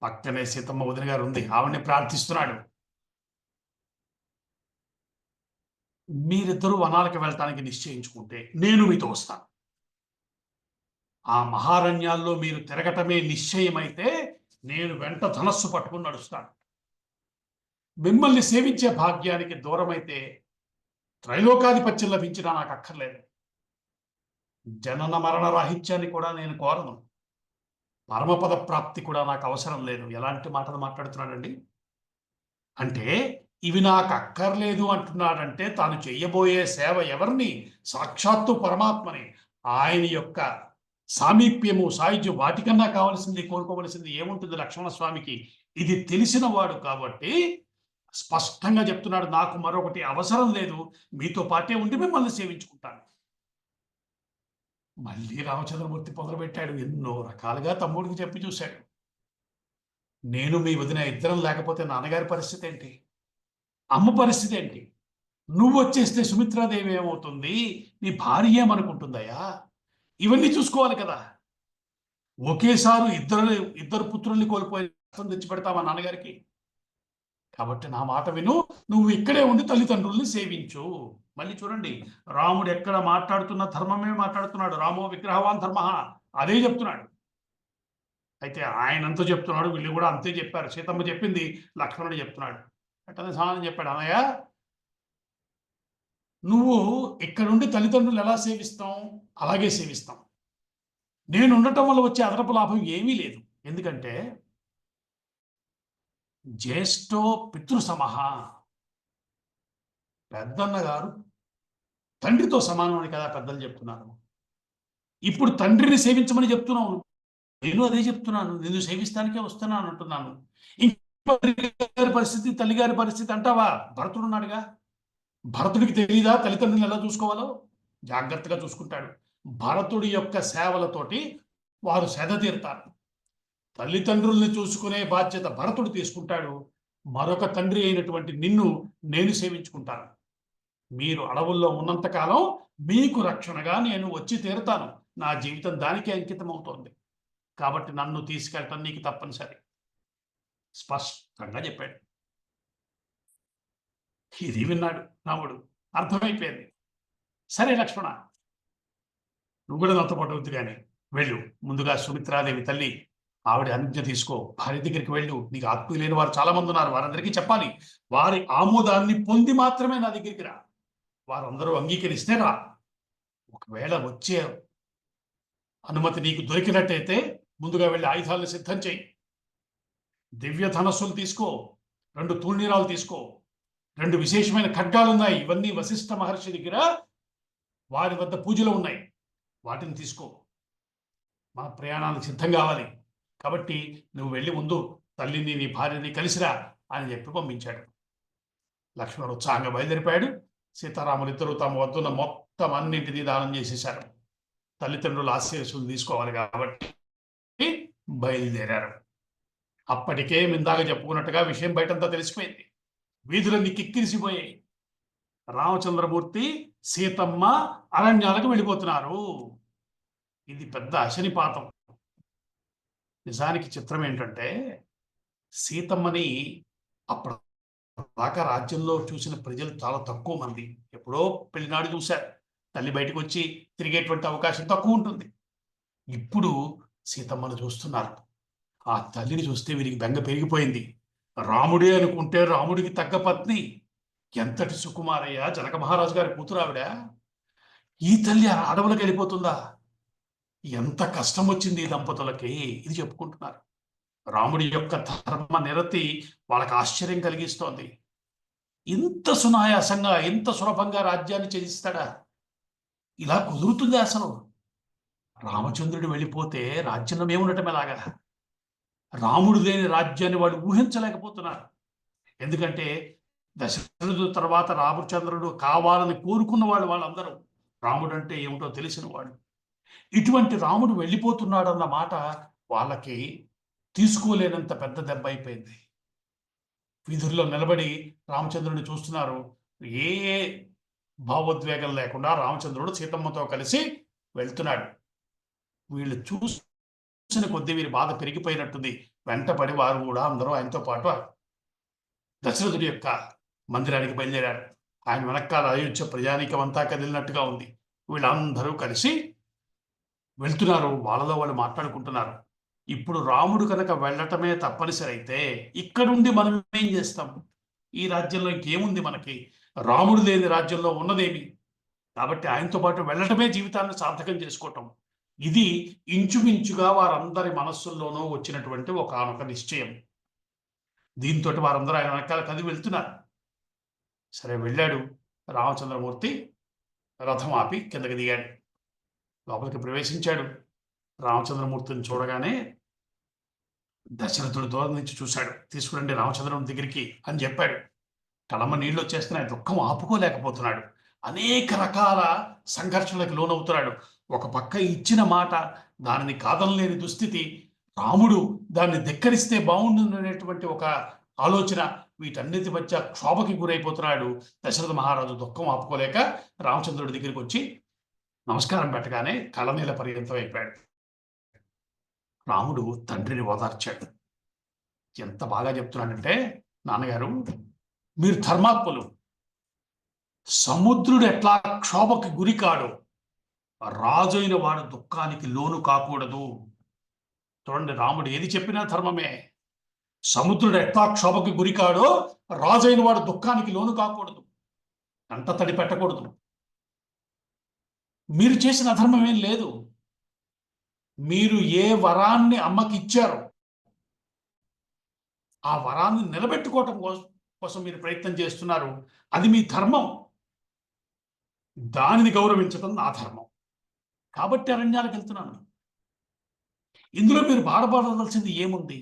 పక్కనే సీతమ్మ వదిన గారు ఉంది. ఆవిడ్ని ప్రార్థిస్తున్నాడు. మీరిద్దరూ వనాలకు వెళ్ళటానికి నిశ్చయించుకుంటే నేను మీతో వస్తాను. ఆ మహారణ్యాల్లో మీరు తిరగటమే నిశ్చయమైతే నేను వెంట ధనస్సు పట్టుకుని నడుస్తాను. మిమ్మల్ని సేవించే భాగ్యానికి దూరమైతే త్రైలోకాధిపత్యం లభించినా నాకు అక్కర్లేదు. జనన మరణ రాహిత్యాన్ని కూడా నేను కోరను. పరమపద ప్రాప్తి కూడా నాకు అవసరం లేదు. ఎలాంటి మాటలు మాట్లాడుతున్నాడండి? అంటే ఇవి నాకు అక్కర్లేదు అంటున్నాడంటే తాను చెయ్యబోయే సేవ ఎవరిని? సాక్షాత్తు పరమాత్మని. ఆయన యొక్క సామీప్యము, సాయుధ్యం, వాటికన్నా కావలసింది, కోరుకోవలసింది ఏముంటుంది లక్ష్మణ స్వామికి? ఇది తెలిసిన వాడు కాబట్టి స్పష్టంగా చెప్తున్నాడు, నాకు మరొకటి అవసరం లేదు, మీతో పాటే ఉండి మిమ్మల్ని సేవించుకుంటాను. మళ్ళీ రామచంద్రమూర్తి మొదలుపెట్టాడు. ఎన్నో రకాలుగా తమ్ముడికి చెప్పి చూశాడు. నేను మీ వదిన ఇద్దరం లేకపోతే నాన్నగారి పరిస్థితి ఏంటి? అమ్మ పరిస్థితి ఏంటి? నువ్వు వచ్చేస్తే సుమిత్రాదేవి ఏమవుతుంది? నీ భార్య ఏమనుకుంటుందయ్యా? ఇవన్నీ చూసుకోవాలి కదా. ఒకేసారి ఇద్దరు పుత్రుల్ని కోల్పోయి తెచ్చి పెడతావా నాన్నగారికి? కాబట్టి నా మాట విను, నువ్వు ఇక్కడే ఉండి తల్లిదండ్రుల్ని సేవించు. మళ్ళీ చూడండి, రాముడు ఎక్కడ మాట్లాడుతున్న ధర్మమే మాట్లాడుతున్నాడు. రామో విగ్రహవాన్ ధర్మ, అదే చెప్తున్నాడు. అయితే ఆయనంతా చెప్తున్నాడు, వీళ్ళు కూడా అంతే చెప్పారు. సీతమ్మ చెప్పింది, లక్ష్మణుడు చెప్తున్నాడు. అట్టనే సమాధానం చెప్పాడు. అన్నయ్య, నువ్వు ఇక్కడుండి తల్లిదండ్రులు ఎలా సేవిస్తాం అలాగే సేవిస్తాం. నేను ఉండటం వల్ల వచ్చే అదనపు లాభం ఏమీ లేదు. ఎందుకంటే జ్యేష్ఠో పితృసమః, పెద్దన్న గారు తండ్రితో సమానం అని కదా పెద్దలు చెప్తున్నారు. ఇప్పుడు తండ్రిని సేవించమని చెప్తున్నావు. నేను అదే చెప్తున్నాను, నిన్ను సేవిస్తానికే వస్తున్నాను అంటున్నాను. గారి పరిస్థితి, తల్లిగారి పరిస్థితి అంటావా? భరతుడు ఉన్నాడుగా. భరతుడికి తెలీదా తల్లిదండ్రులను ఎలా చూసుకోవాలో? జాగ్రత్తగా చూసుకుంటాడు. భరతుడి యొక్క సేవలతోటి వారు సెద తీరుతారు. తల్లిదండ్రుల్ని చూసుకునే బాధ్యత భరతుడు తీసుకుంటాడు. మరొక తండ్రి అయినటువంటి నిన్ను నేను సేవించుకుంటాను. మీరు అడవుల్లో ఉన్నంతకాలం మీకు రక్షణగా నేను వచ్చి తీరుతాను. నా జీవితం దానికే అంకితం అవుతోంది. కాబట్టి నన్ను తీసుకెళ్ళటం నీకు తప్పనిసరి. స్పష్టంగా చెప్పాడు. ఇది విన్నాడు రాముడు. అర్థమైపోయింది. సరే లక్ష్మణ, నువ్వు కూడా నాతో పాటు వద్దు కానీ వెళ్ళు. ముందుగా సుమిత్రాదేవి తల్లి ఆవిడ అనుజ్ఞ తీసుకో. భార్య దగ్గరికి వెళ్ళు. నీకు ఆత్మీయులైన వారు చాలా మంది ఉన్నారు. వారందరికీ చెప్పాలి. వారి ఆమోదాన్ని పొంది మాత్రమే నా దగ్గరికి రా. వారందరూ అంగీకరిస్తే రా. ఒకవేళ వచ్చే అనుమతి నీకు దొరికినట్టయితే ముందుగా వెళ్ళి ఆయుధాలను సిద్ధం చేయి. దివ్య ధనస్సులు తీసుకో. 2 తూణీరాలు తీసుకో. 2 విశేషమైన ఖడ్గాలు ఉన్నాయి. ఇవన్నీ వశిష్ఠ మహర్షి దగ్గర వారి వద్ద పూజలు ఉన్నాయి, వాటిని తీసుకో, మన ప్రయాణానికి సిద్ధం కావాలి. కాబట్టి నువ్వు వెళ్ళి ముందు తల్లిని నీ భార్యని కలిసిరా అని చెప్పి పంపించాడు. లక్ష్మణుడు ఉత్సాహంగా బయలుదేరిపోయాడు. సీతారాములిద్దరూ తమ వద్దున్న మొత్తం అన్నింటినీ దానం చేసేశారు. తల్లిదండ్రుల ఆశీస్సులు తీసుకోవాలి కాబట్టి బయలుదేరారు. అప్పటికే ఇందాక చెప్పుకున్నట్టుగా విషయం బయటంతా తెలిసిపోయింది. వీధులన్నీ కిక్కిరిసిపోయాయి. రామచంద్రమూర్తి, సీతమ్మ అరణ్యాలకు వెళ్ళిపోతున్నారు. ఇది పెద్ద అశనిపాతం. నిజానికి చిత్రం ఏంటంటే, సీతమ్మని అప్పటిదాకా రాజ్యంలో చూసిన ప్రజలు చాలా తక్కువ మంది. ఎప్పుడో పెళ్లినాడు చూశారు. తల్లి బయటకు వచ్చి తిరిగేటువంటి అవకాశం తక్కువ ఉంటుంది. ఇప్పుడు సీతమ్మను చూస్తున్నారు. ఆ తల్లిని చూస్తే వీరికి బెంగ పెరిగిపోయింది. రాముడే అనుకుంటే రాముడికి తగ్గ పత్ని, ఎంతటి సుకుమారయ్య, జనక మహారాజు గారి కూతురు ఆవిడ. ఈ తల్లి అడవులకు వెళ్ళిపోతుందా? ఎంత కష్టం వచ్చింది ఈ దంపతులకి, ఇది చెప్పుకుంటున్నారు. రాముడి యొక్క ధర్మ నిరతి వాళ్ళకి ఆశ్చర్యం కలిగిస్తోంది. ఇంత సునాయాసంగా, ఇంత సులభంగా రాజ్యాన్ని ఛేదిస్తాడా? ఇలా కుదురుతుంది అసలు? రామచంద్రుడు వెళ్ళిపోతే రాజ్యంలో ఏముండటం ఎలాగా? రాముడు లేని రాజ్యాన్ని వాళ్ళు ఊహించలేకపోతున్నారు. ఎందుకంటే దశరథుడు తర్వాత రామచంద్రుడు కావాలని కోరుకున్న వాళ్ళందరూ రాముడు అంటే ఏమిటో తెలిసిన వాళ్ళు. ఇటువంటి రాముడు వెళ్ళిపోతున్నాడన్న మాట వాళ్ళకి తీసుకోలేనంత పెద్ద దెబ్బ అయిపోయింది. వీధుల్లో నిలబడి రామచంద్రుడిని చూస్తున్నారు. ఏ భావోద్వేగం లేకుండా రామచంద్రుడు సీతమ్మతో కలిసి వెళ్తున్నాడు. వీళ్ళు చూసిన కొద్దీ వీరి బాధ పెరిగిపోయినట్టుంది. వెంటపడి వారు కూడా అందరూ ఆయనతో పాటు దశరథుడి యొక్క మందిరానికి బయలుదేరారు. ఆయన వెనకాల అయోధ్య ప్రజానీకం అంతా కదిలినట్టుగా ఉంది. వీళ్ళందరూ కలిసి వెళ్తున్నారు. వాళ్ళలో వాళ్ళు మాట్లాడుకుంటున్నారు. ఇప్పుడు రాముడు కనుక వెళ్ళటమే తప్పనిసరి అయితే ఇక్కడుండి మనం ఏం చేస్తాం? ఈ రాజ్యంలో ఇంకేముంది మనకి? రాముడు లేని రాజ్యంలో ఉన్నదేమి? కాబట్టి ఆయనతో పాటు వెళ్ళటమే జీవితాన్ని సార్థకం చేసుకోవటం. ఇది ఇంచుమించుగా వారందరి మనస్సుల్లోనూ వచ్చినటువంటి ఒకానొక నిశ్చయం. దీంతో వారందరూ ఆయన వెనకాల కదిలి వెళ్తున్నారు. సరే, వెళ్ళాడు. రామచంద్రమూర్తి రథం ఆపి కిందకి దిగాడు. లోపలికి ప్రవేశించాడు. రామచంద్రమూర్తిని చూడగానే దశరథుడు దూరం నుంచి చూశాడు. తీసుకురండి రామచంద్రమూర్తి దగ్గరికి అని చెప్పాడు. కళమ్మ నీళ్ళు వచ్చేస్తున్నాయి. దుఃఖం ఆపుకోలేకపోతున్నాడు. అనేక రకాల సంఘర్షణలకు లోనవుతున్నాడు. ఒక పక్క ఇచ్చిన మాట, దానిని కాదనలేని దుస్థితి, రాముడు దాన్ని ధిక్కరిస్తే బాగుండుననేటువంటి ఒక ఆలోచన, వీటన్నిటి మధ్య క్షోభకి గురైపోతున్నాడు. దశరథ మహారాజు దుఃఖం ఆపుకోలేక రామచంద్రుడి దగ్గరికి వచ్చి నమస్కారం పెట్టగానే కళనీల పర్యంతం అయిపోయాడు. రాముడు తండ్రిని ఓదార్చాడు. ఎంత బాగా చెప్తున్నాడంటే, నాన్నగారు మీరు ధర్మాత్ములు. సముద్రుడు ఎట్లా క్షోభకి గురి కాడు, రాజైన వాడు దుఃఖానికి లోను కాకూడదు. చూడండి, రాముడు ఏది చెప్పినా ధర్మమే. సముద్రుడు ఎట్లా క్షోభకి గురి కాడో రాజైన వాడు దుఃఖానికి లోను కాకూడదు, కంట తడి పెట్టకూడదు. మీరు చేసిన అధర్మం ఏం లేదు. మీరు ఏ వరాన్ని అమ్మకి ఇచ్చారో ఆ వరాన్ని నిలబెట్టుకోవటం కోసం మీరు ప్రయత్నం చేస్తున్నారు. అది మీ ధర్మం. దానిని గౌరవించడం నా ధర్మం. కాబట్టి అరణ్యాలకు వెళ్తున్నాను. ఇందులో మీరు బాధపడవలసింది ఏముంది?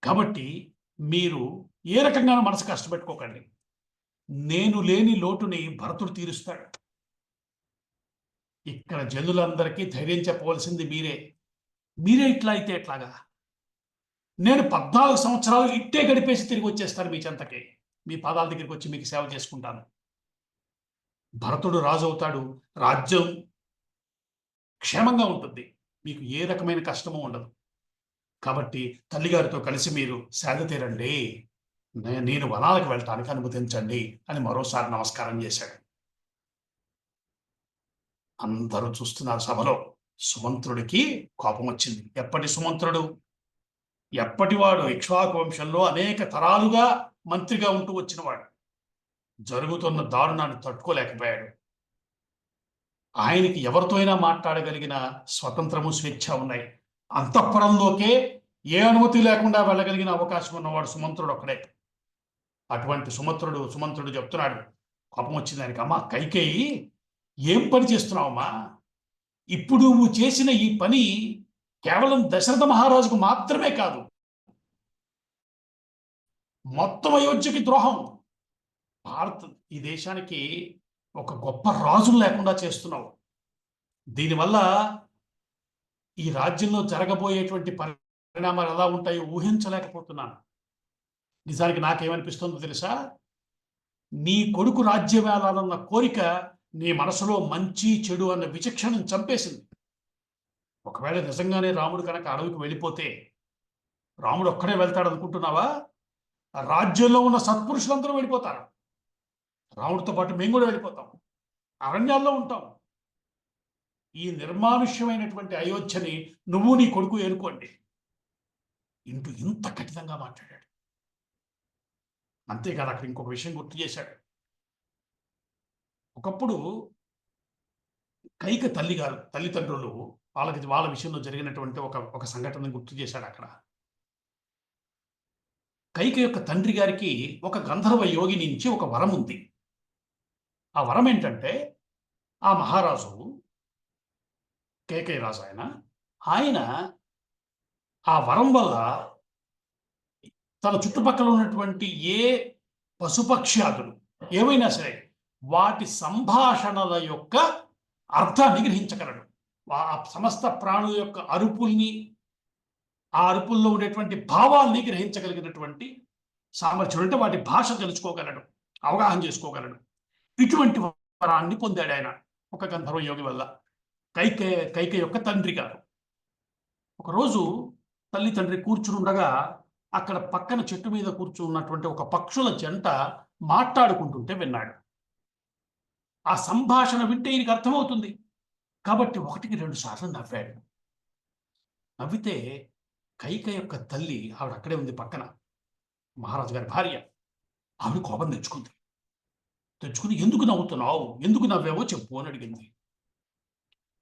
కాబట్టి మీరు ఏ రకంగానూ మనసు కష్టపెట్టుకోకండి. నేను లేని లోటుని భరతుడు తీరుస్తాడు. ఇక్కడ జనులందరికీ ధైర్యం చెప్పవలసింది మీరే. మీరే ఇట్లా అయితే ఎట్లాగా? నేను 14 సంవత్సరాలు ఇట్టే గడిపేసి తిరిగి వచ్చేస్తాను మీ చెంతకి. మీ పాదాల దగ్గరికి వచ్చి మీకు సేవ చేసుకుంటాను. భరతుడు రాజు అవుతాడు. రాజ్యం క్షేమంగా ఉంటుంది. మీకు ఏ రకమైన కష్టమూ ఉండదు. కాబట్టి తల్లిగారితో కలిసి మీరు సేద తీరండి. నేను వనాలకు వెళ్ళటానికి అనుమతించండి అని మరోసారి నమస్కారం చేశాడు. అందరూ చూస్తున్నారు సభలో. సుమంత్రుడికి కోపం వచ్చింది. ఎప్పటి సుమంత్రుడు? ఎప్పటివాడు? ఇక్ష్వాకు వంశంలో అనేక తరాలుగా మంత్రిగా ఉంటూ వచ్చినవాడు. జరుగుతున్న దారుణాన్ని తట్టుకోలేకపోయాడు. ఆయనకి ఎవరితో అయినా మాట్లాడగలిగిన స్వతంత్రము, స్వేచ్ఛ ఉన్నాయి. అంతఃపురంలోకే ఏ అనుమతి లేకుండా వెళ్ళగలిగిన అవకాశం ఉన్నవాడు సుమంత్రుడు ఒక్కడే. అటువంటి సుమంత్రుడు చెప్తున్నాడు, కోపం వచ్చింది ఆయనకి. అమ్మా కైకేయి, ఏం పని చేస్తున్నావమ్మా? ఇప్పుడు నువ్వు చేసిన ఈ పని కేవలం దశరథ మహారాజుకు మాత్రమే కాదు, మొత్తం అయోధ్యకి ద్రోహం. భారత్ ఈ దేశానికి ఒక గొప్ప రాజులు లేకుండా చేస్తున్నావు. దీనివల్ల ఈ రాజ్యంలో జరగబోయేటువంటి పరిణామాలు ఎలా ఉంటాయో ఊహించలేకపోతున్నాను. నిజానికి నాకేమనిపిస్తుందో తెలుసా? నీ కొడుకు రాజ్యమేలాలన్న కోరిక నీ మనసులో మంచి చెడు అన్న విచక్షణను చంపేసింది. ఒకవేళ నిజంగానే రాముడు కనుక అడవికి వెళ్ళిపోతే రాముడు ఒక్కడే వెళ్తాడు అనుకుంటున్నావా? రాజ్యంలో ఉన్న సత్పురుషులందరూ వెళ్ళిపోతారు. రాముడితో పాటు మేము కూడా వెళ్ళిపోతాం, అరణ్యాల్లో ఉంటాం. ఈ నిర్మానుష్యమైనటువంటి అయోధ్యని నువ్వు నీ కొడుకు ఏలుకోండి ఇంటూ ఇంత కఠినంగా మాట్లాడాడు. అంతేకాదు అక్కడ ఇంకొక విషయం గుర్తు చేశాడు. ఒకప్పుడు కైక తల్లిదండ్రులు వాళ్ళ విషయంలో జరిగినటువంటి ఒక సంఘటన గుర్తు చేశాడు అక్కడ. కైక యొక్క తండ్రి గారికి ఒక గంధర్వ యోగి నుంచి ఒక వరం ఉంది. ఆ వరం ఏంటంటే, ఆ మహారాజు కేకయ్య రాజు ఆయన ఆ వరం వల్ల తన చుట్టుపక్కల ఉన్నటువంటి ఏ పశుపక్ష్యాదులు ఏమైనా సరే వాటి సంభాషణల యొక్క అర్థాన్ని గ్రహించగలడు. ఆ సమస్త ప్రాణుల యొక్క అరుపుల్ని, ఆ అరుపుల్లో ఉండేటువంటి భావాల్ని గ్రహించగలిగినటువంటి సామర్థ్యం, అంటే వాటి భాష తెలుసుకోగలడు, అవగాహన చేసుకోగలడు. ఇటువంటి వరాన్ని పొందాడు ఆయన ఒక గంధర్వ యోగి వల్ల. కైక యొక్క తండ్రి గారు ఒకరోజు తల్లి తండ్రి కూర్చుని ఉండగా అక్కడ పక్కన చెట్టు మీద కూర్చున్నటువంటి ఒక పక్షుల జంట మాట్లాడుకుంటుంటే విన్నాడు. ఆ సంభాషణ వింటే ఈయనకి అర్థమవుతుంది కాబట్టి 1-2 సార్లు నవ్వాడు. నవ్వితే కైక యొక్క తల్లి, ఆవిడ అక్కడే ఉంది పక్కన, మహారాజు గారి భార్య, ఆవిడ కోపం తెచ్చుకుని ఎందుకు నవ్వుతున్నావు, ఎందుకు నవ్వావో చెప్పు అని అడిగింది.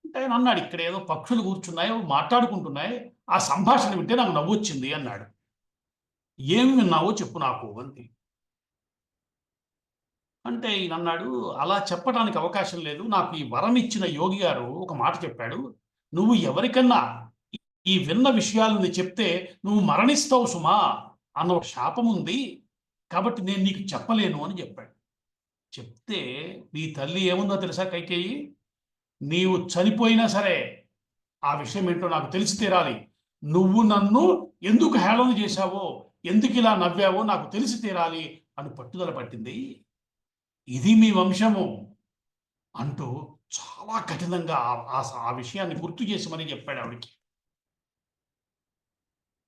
అంటే ఆయన అన్నాడు, ఇక్కడ ఏదో పక్షులు కూర్చున్నాయో మాట్లాడుకుంటున్నాయి, ఆ సంభాషణ వింటే నాకు నవ్వు వచ్చింది అన్నాడు. ఏమి విన్నావో చెప్పు నాకు అంది. అంటే ఈయన అన్నాడు, అలా చెప్పడానికి అవకాశం లేదు, నాకు ఈ వరం ఇచ్చిన యోగి గారు ఒక మాట చెప్పాడు, నువ్వు ఎవరికన్నా ఈ విన్న విషయాలని చెప్తే నువ్వు మరణిస్తావు సుమా అన్న ఒక శాపం ఉంది, కాబట్టి నేను నీకు చెప్పలేను అని చెప్పాడు. చెప్తే నీ తల్లి ఏముందో తెలుసా కైకేయి, నీవు చనిపోయినా సరే ఆ విషయం ఏంటో నాకు తెలిసి తీరాలి, నువ్వు నన్ను ఎందుకు హేళన చేశావో, ఎందుకు ఇలా నవ్వావో నాకు తెలిసి తీరాలి అని పట్టుదల పట్టింది. ఇది మీ వంశము అంటూ చాలా కఠినంగా ఆ విషయాన్ని గుర్తు చేసి మరీ చెప్పాడు ఆవిడికి.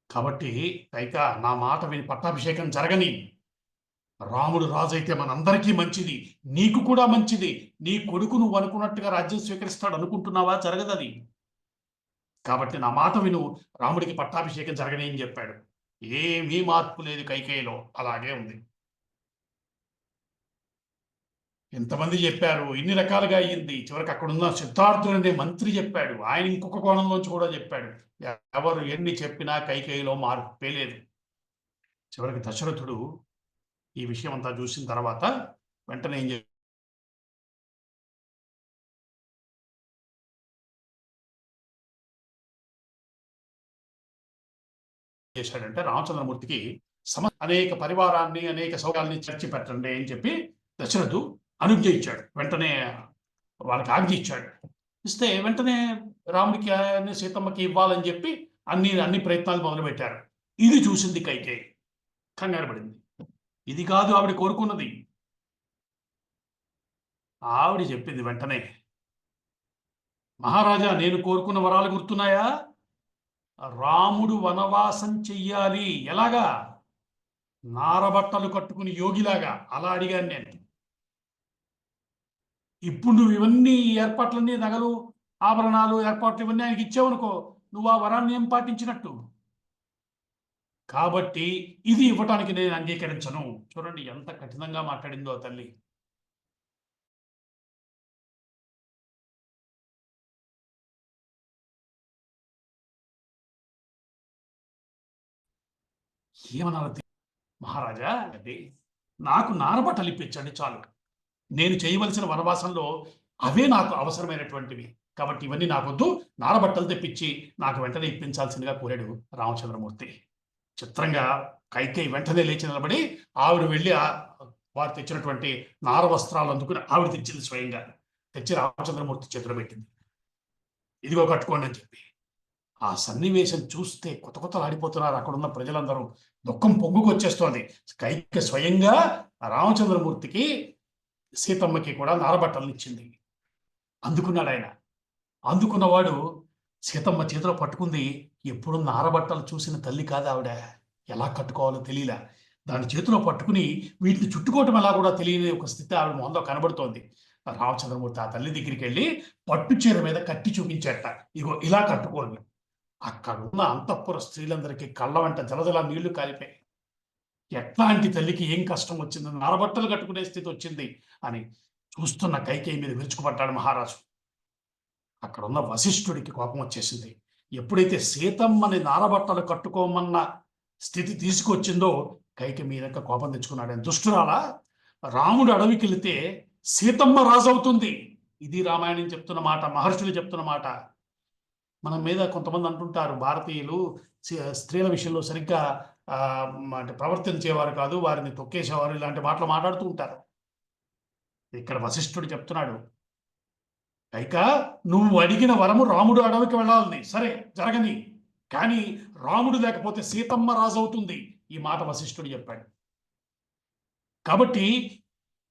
కాబట్టి కైక, నా మాట విని పట్టాభిషేకం జరగని. రాముడు రాజైతే మనందరికీ మంచిది, నీకు కూడా మంచిది. నీ కొడుకు నువ్వు అనుకున్నట్టుగా రాజ్యం స్వీకరిస్తాడు అనుకుంటున్నావా? జరగదది. కాబట్టి నా మాట విను, రాముడికి పట్టాభిషేకం జరగని అని చెప్పాడు. ఏమీ మార్పు లేదు కైకేయిలో, అలాగే ఉంది. ఎంతమంది చెప్పారు, ఇన్ని రకాలుగా అయ్యింది. చివరికి అక్కడున్న సిద్ధార్థుడు అనే మంత్రి చెప్పాడు, ఆయన ఇంకొక కోణంలోంచి కూడా చెప్పాడు. ఎవరు ఎన్ని చెప్పినా కైకేయిలో మార్పే లేదు. చివరికి దశరథుడు ఈ విషయం అంతా చూసిన తర్వాత వెంటనే ఏం చేశాడంటే, రామచంద్రమూర్తికి అనేక పరివారాన్ని, అనేక సౌకర్యాన్ని చర్చి పెట్టండి అని చెప్పి దశరథు అనుజ్ఞ ఇచ్చాడు. వెంటనే వాళ్ళకి ఆజ్ఞ ఇచ్చాడు. ఇస్తే వెంటనే రాముడికి సీతమ్మకి ఇవ్వాలని చెప్పి అన్ని ప్రయత్నాలు మొదలుపెట్టారు. ఇది చూసింది కైకేయి, కంగారు పడింది. ఇది కాదు ఆవిడ కోరుకున్నది. ఆవిడ చెప్పింది వెంటనే, మహారాజా, నేను కోరుకున్న వరాలు గుర్తున్నాయా? రాముడు వనవాసం చెయ్యాలి. ఎలాగా? నారబట్టలు కట్టుకుని యోగిలాగా. అలా అడిగాను నేను. ఇప్పుడు నువ్వు ఇవన్నీ ఏర్పాట్లన్నీ, నగలు, ఆభరణాలు, ఏర్పాట్లు ఇవన్నీ ఆయనకి ఇచ్చావనుకో, నువ్వు ఆ వరాన్ని ఏం పాటించినట్టు. కాబట్టి ఇది ఇవ్వటానికి నేను అంగీకరించను. చూడండి ఎంత కఠినంగా మాట్లాడిందో తల్లి. ఏమన్నారు మహారాజా అంటే, నాకు నారబట్టలు ఇప్పించండి చాలు, నేను చేయవలసిన వనవాసంలో అవే నాకు అవసరమైనటువంటివి. కాబట్టి ఇవన్నీ నాకొద్దు. నారబట్టలు తెప్పించి నాకు వెంటనే ఇప్పించాల్సిందిగా కోరాడు రామచంద్రమూర్తి. చిత్రంగా కైకేయి వెంటనే లేచి నిలబడి ఆవిడ వెళ్ళి వారు తెచ్చినటువంటి నార వస్త్రాలు అందుకుని ఆవిడ తెచ్చింది స్వయంగా. తెచ్చి రామచంద్రమూర్తి చేతిలో పెట్టింది. ఇదిగో కట్టుకోండి అని చెప్పి. ఆ సన్నివేశం చూస్తే కొత్త కొత్తలాడిపోతున్నారు అక్కడున్న ప్రజలందరూ. దుఃఖం పొంగుకొచ్చేస్తోంది. కైక స్వయంగా రామచంద్రమూర్తికి సీతమ్మకి కూడా నారబట్టలను ఇచ్చింది. అందుకున్నాడు ఆయన. అందుకున్నవాడు సీతమ్మ చేతిలో పట్టుకుంది. ఎప్పుడు నారబట్టలు చూసిన తల్లి కాదు ఆవిడ. ఎలా కట్టుకోవాలో తెలియలా. దాని చేతిలో పట్టుకుని వీటిని చుట్టుకోవటం ఎలా కూడా తెలియని ఒక స్థితి ఆవిడ మొహంలో కనబడుతోంది. రామచంద్రమూర్తి ఆ తల్లి దగ్గరికి వెళ్ళి పట్టు చీర మీద కట్టి చూపించేట. ఇగో ఇలా కట్టుకోండి. అక్కడున్న అంతఃపుర స్త్రీలందరికీ కళ్ళ వెంట జలజల నీళ్లు కాలిపోయాయి. ఎట్లాంటి తల్లికి ఏం కష్టం వచ్చింది, నారబట్టలు కట్టుకునే స్థితి వచ్చింది అని చూస్తున్న కైకేయి మీద విరుచుకుపడ్డాడు మహారాజు. అక్కడున్న వశిష్ఠుడికి కోపం వచ్చేసింది. ఎప్పుడైతే సీతమ్మని నారబట్టలు కట్టుకోమన్న స్థితి తీసుకొచ్చిందో కైకేయి మీద కోపం తెచ్చుకున్నాడు. దుష్టురాలా, రాముడు అడవికి వెళితే సీతమ్మ రాజవుతుంది. ఇది రామాయణం చెప్తున్న మాట, మహర్షులు చెప్తున్న మాట. మన మీద కొంతమంది అంటుంటారు భారతీయులు స్త్రీల విషయంలో సరిగ్గా అంటే ప్రవర్తించేవారు కాదు, వారిని తొక్కేసేవారు, ఇలాంటి మాటలు మాట్లాడుతూ ఉంటారు. ఇక్కడ వశిష్ఠుడు చెప్తున్నాడు, కైక నువ్వు అడిగిన వరము రాముడు అడవికి వెళ్ళాలని, సరే జరగని, కానీ రాముడు లేకపోతే సీతమ్మ రాజవుతుంది. ఈ మాట వశిష్ఠుడు చెప్పాడు. కాబట్టి